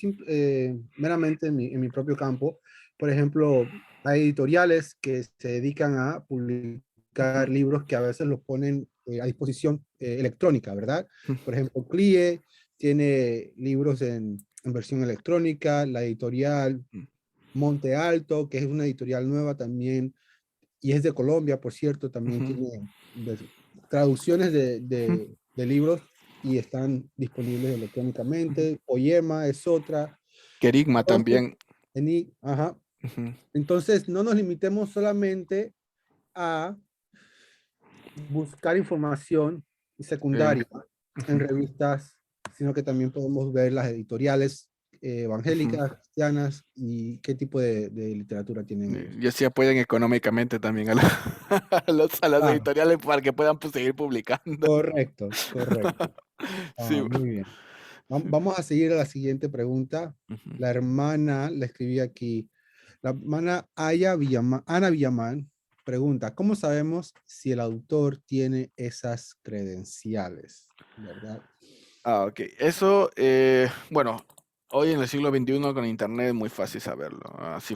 meramente en mi propio campo. Por ejemplo, hay editoriales que se dedican a ujú, publicar libros que a veces los ponen a disposición electrónica, ¿verdad? ujú, Por ejemplo, CLIE tiene libros en versión electrónica, la editorial Monte Alto, que es una editorial nueva también, y es de Colombia, por cierto, también ujú, tiene traducciones ujú. de libros y están disponibles Ujú. electrónicamente. Poema es otra. Querigma Entonces, también. ajá. Ujú, Entonces, no nos limitemos solamente a buscar información eh, secundaria en ujú, revistas, sino que también podemos ver las editoriales ujú. evangélicas, cristianas y qué tipo de literatura tienen ellos. Y así apoyan económicamente también a, a las Ah, editoriales para que puedan pues, seguir publicando. correcto, correcto. Sí. Ah, muy bien. Sí. Vamos a seguir a la siguiente pregunta. Ujú. La hermana, la escribí aquí, la hermana Ana Villamán pregunta, ¿cómo sabemos si el autor tiene esas credenciales? ¿Verdad? Ah, ok. Eso, bueno, hoy en el siglo XXI con Internet es muy fácil saberlo. Si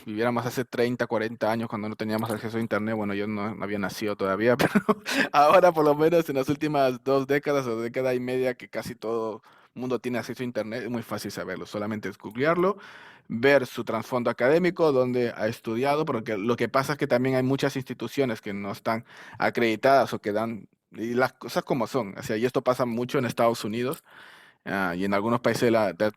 viviéramos hace 30, 40 años cuando no teníamos acceso a Internet, bueno, yo no había nacido todavía, pero ahora por lo menos en las últimas 2 décadas o década y media que casi todo el mundo tiene acceso a Internet, es muy fácil saberlo. Solamente es googlearlo, ver su trasfondo académico, donde ha estudiado, porque lo que pasa es que también hay muchas instituciones que no están acreditadas o que dan y las cosas como son. O sea, y esto pasa mucho en Estados Unidos y en algunos países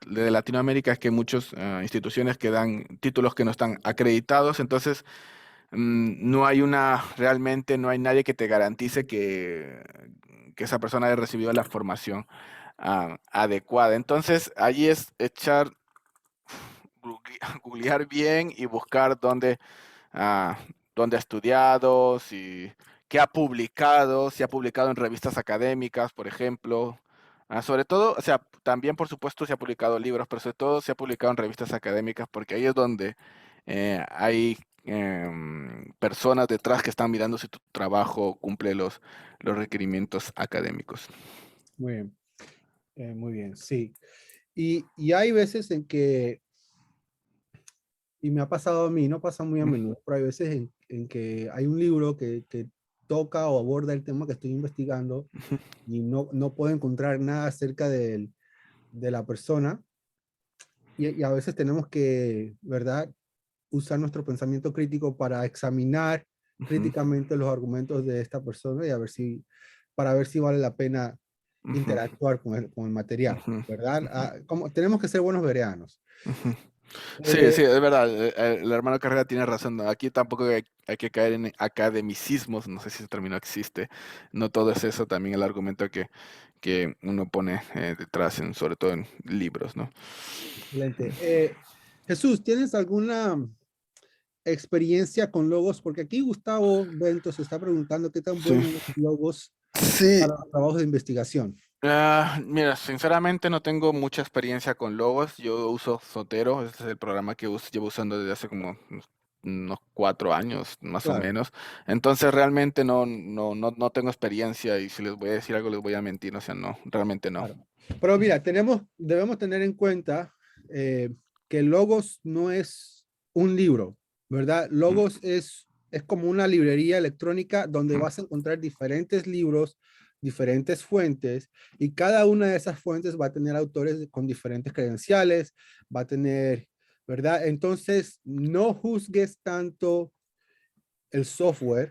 de Latinoamérica, es que hay muchas instituciones que dan títulos que no están acreditados. Entonces, realmente no hay nadie que te garantice que esa persona haya recibido la formación adecuada. Entonces, allí es echar, googlear bien y buscar ah, dónde ha estudiado, qué ha publicado, si ha publicado en revistas académicas, por ejemplo. Sobre todo, o sea, también por supuesto se ha publicado libros, pero sobre todo se ha publicado en revistas académicas porque ahí es donde hay personas detrás que están mirando si tu trabajo cumple los requerimientos académicos. Muy bien, sí. Y hay veces en que, y me ha pasado a mí, no pasa muy a menudo, pero hay veces en que hay un libro que toca o aborda el tema que estoy investigando y no puedo encontrar nada acerca de la persona y a veces tenemos que, ¿verdad?, usar nuestro pensamiento crítico para examinar Ujú, críticamente los argumentos de esta persona y para ver si vale la pena ujú, interactuar con el material, ujú, ¿verdad? ujú, Tenemos que ser buenos vereanos. ujú, Sí, Eh, sí, es verdad. El hermano Carrera tiene razón, ¿no? Aquí tampoco hay que caer en academicismos. No sé si ese término existe. No todo es eso. También el argumento que uno pone detrás, sobre todo en libros, ¿no? Excelente. Jesús, ¿tienes alguna experiencia con logos? Porque aquí Gustavo Bento se está preguntando qué tan Sí. buenos son los logos Sí, para los trabajos de investigación. mira, sinceramente no tengo mucha experiencia con logos. Yo uso Zotero, este es el programa que llevo usando desde hace como unos 4 años, más o Claro, menos. Entonces realmente no tengo experiencia y si les voy a decir algo les voy a mentir, o sea, no, realmente no. claro. Pero mira, debemos tener en cuenta que Logos no es un libro, ¿verdad? Mm, Logos es como una librería electrónica donde mm. vas a encontrar diferentes libros, diferentes fuentes, y cada una de esas fuentes va a tener autores con diferentes credenciales, va a tener, ¿verdad? Entonces, no juzgues tanto el software,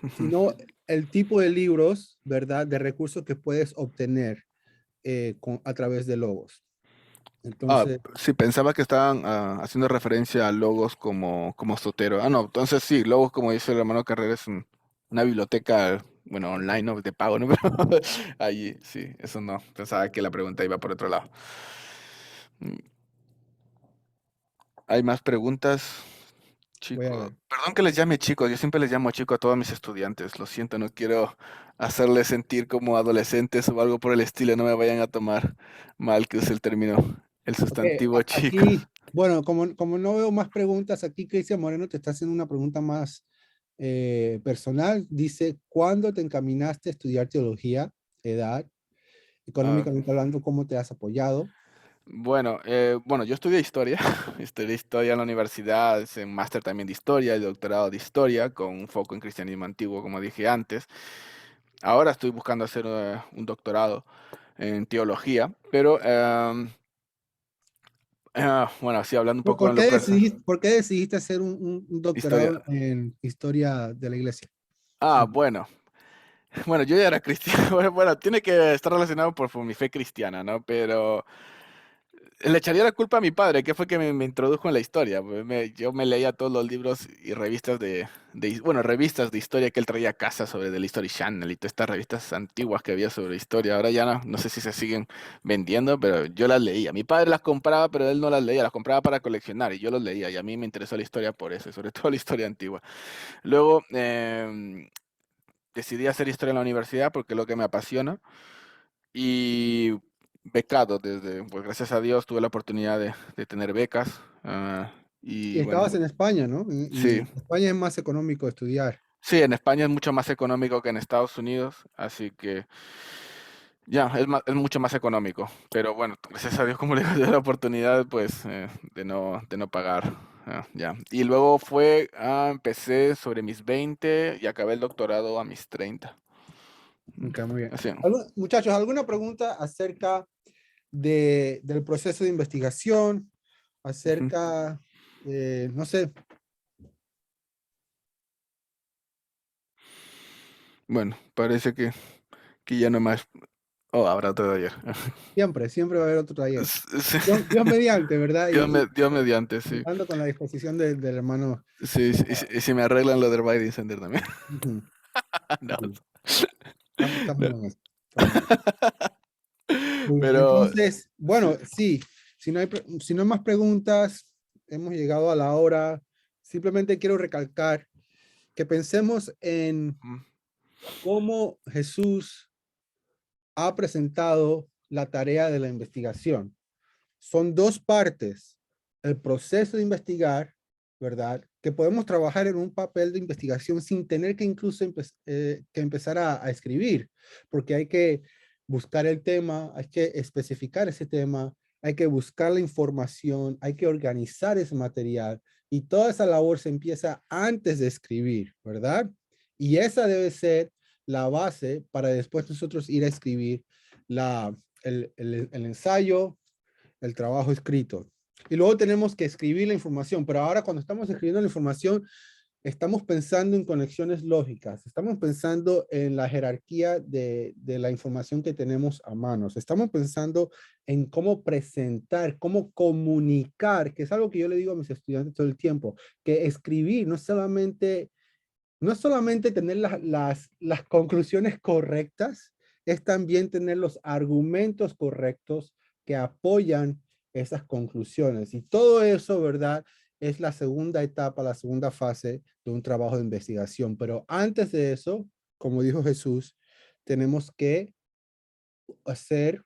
Ujú. sino el tipo de libros, ¿verdad? De recursos que puedes obtener a través de logos. Ah, Entonces, sí, pensaba que estaban haciendo referencia a logos como Sotero. Ah, no, entonces sí, logos como dice el hermano Carrera es una biblioteca, bueno, online, ¿no? De pago, ¿no? Pero allí, sí, eso no. Pensaba que la pregunta iba por otro lado. Mm, ¿Hay más preguntas, voy a chicos? ver. Perdón que les llame chicos, yo siempre les llamo chico a todos mis estudiantes. Lo siento, no quiero hacerles sentir como adolescentes o algo por el estilo. No me vayan a tomar mal que use el término, el Ok, sustantivo chico. aquí, bueno, como no veo más preguntas, aquí Cristian Moreno te está haciendo una pregunta más personal. Dice, ¿cuándo te encaminaste a estudiar teología? Edad, Ah, económicamente hablando, ¿cómo te has apoyado? bueno, yo estudié historia, estudié historia en la universidad, hice un máster también de historia y doctorado de historia con un foco en cristianismo antiguo, como dije antes. Ahora estoy buscando hacer un doctorado en teología, pero bueno, sí, hablando un poco en lo personal, ¿Por qué decidiste hacer un historia. doctorado en historia de la iglesia? Bueno, bueno, yo ya era cristiano, bueno, tiene que estar relacionado por mi fe cristiana, ¿no? Pero le echaría la culpa a mi padre, que fue que me introdujo en la historia. Pues, yo me leía todos los libros y revistas bueno, revistas de historia que él traía a casa sobre del History Channel y todas estas revistas antiguas que había sobre historia. Ahora ya no sé si se siguen vendiendo, pero yo las leía. Mi padre las compraba, pero él no las leía, las compraba para coleccionar y yo los leía y a mí me interesó la historia por eso, y sobre todo la historia antigua. Luego decidí hacer historia en la universidad porque es lo que me apasiona. Y becado pues gracias a Dios tuve la oportunidad de tener becas. Y Y estabas bueno, en España, ¿no? Y sí, en España es más económico estudiar. sí, en España es mucho más económico que en Estados Unidos, así que ya, es mucho más económico. Pero bueno, gracias a Dios, como le digo, tuve la oportunidad pues de no pagar. Ya. Y luego empecé sobre mis 20 y acabé el doctorado a mis 30. Ok, muy bien. Así. Muchachos, ¿alguna pregunta acerca del proceso de investigación? Ujú. Acerca, no sé, Bueno, parece que ya no más. Oh, habrá todavía. siempre va a haber otro taller. Sí. Dios mediante, ¿verdad? Dios mediante, sí. Contando con la disposición del hermano. Sí, sí, y si me arreglan lo del Biden Center también. Ujú, No, sí, no. estamos en eso. Estamos en eso. Muy bien, Pero entonces, sí. bueno, sí, si no hay más preguntas, hemos llegado a la hora. Simplemente quiero recalcar que pensemos en Mm, cómo Jesús ha presentado la tarea de la investigación. Son dos partes, el proceso de investigar, ¿verdad? Que podemos trabajar en un papel de investigación sin tener que incluso que empezar a escribir, porque hay que buscar el tema, hay que especificar ese tema, hay que buscar la información, hay que organizar ese material y toda esa labor se empieza antes de escribir, ¿verdad? Y esa debe ser la base para después nosotros ir a escribir el ensayo, el trabajo escrito. Y luego tenemos que escribir la información, pero ahora cuando estamos escribiendo la información, estamos pensando en conexiones lógicas, estamos pensando en la jerarquía de la información que tenemos a manos, estamos pensando en cómo presentar, cómo comunicar, que es algo que yo le digo a mis estudiantes todo el tiempo, que escribir no es solamente tener las conclusiones correctas, es también tener los argumentos correctos que apoyan esas conclusiones. Y todo eso, ¿verdad? Es la segunda etapa, la segunda fase de un trabajo de investigación. Pero antes de eso, como dijo Jesús, tenemos que hacer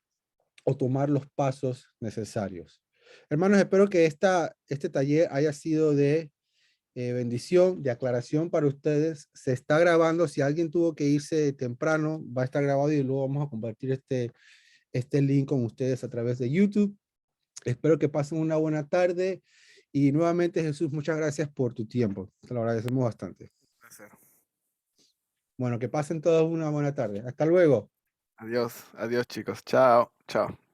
o tomar los pasos necesarios. Hermanos, espero que este taller haya sido de bendición, de aclaración para ustedes. Se está grabando. Si alguien tuvo que irse temprano, va a estar grabado y luego vamos a compartir este link con ustedes a través de YouTube. Espero que pasen una buena tarde. Y nuevamente, Jesús, muchas gracias por tu tiempo. Te lo agradecemos bastante. Placer. Bueno, que pasen todos una buena tarde. Hasta luego. Adiós, adiós chicos. Chao, chao.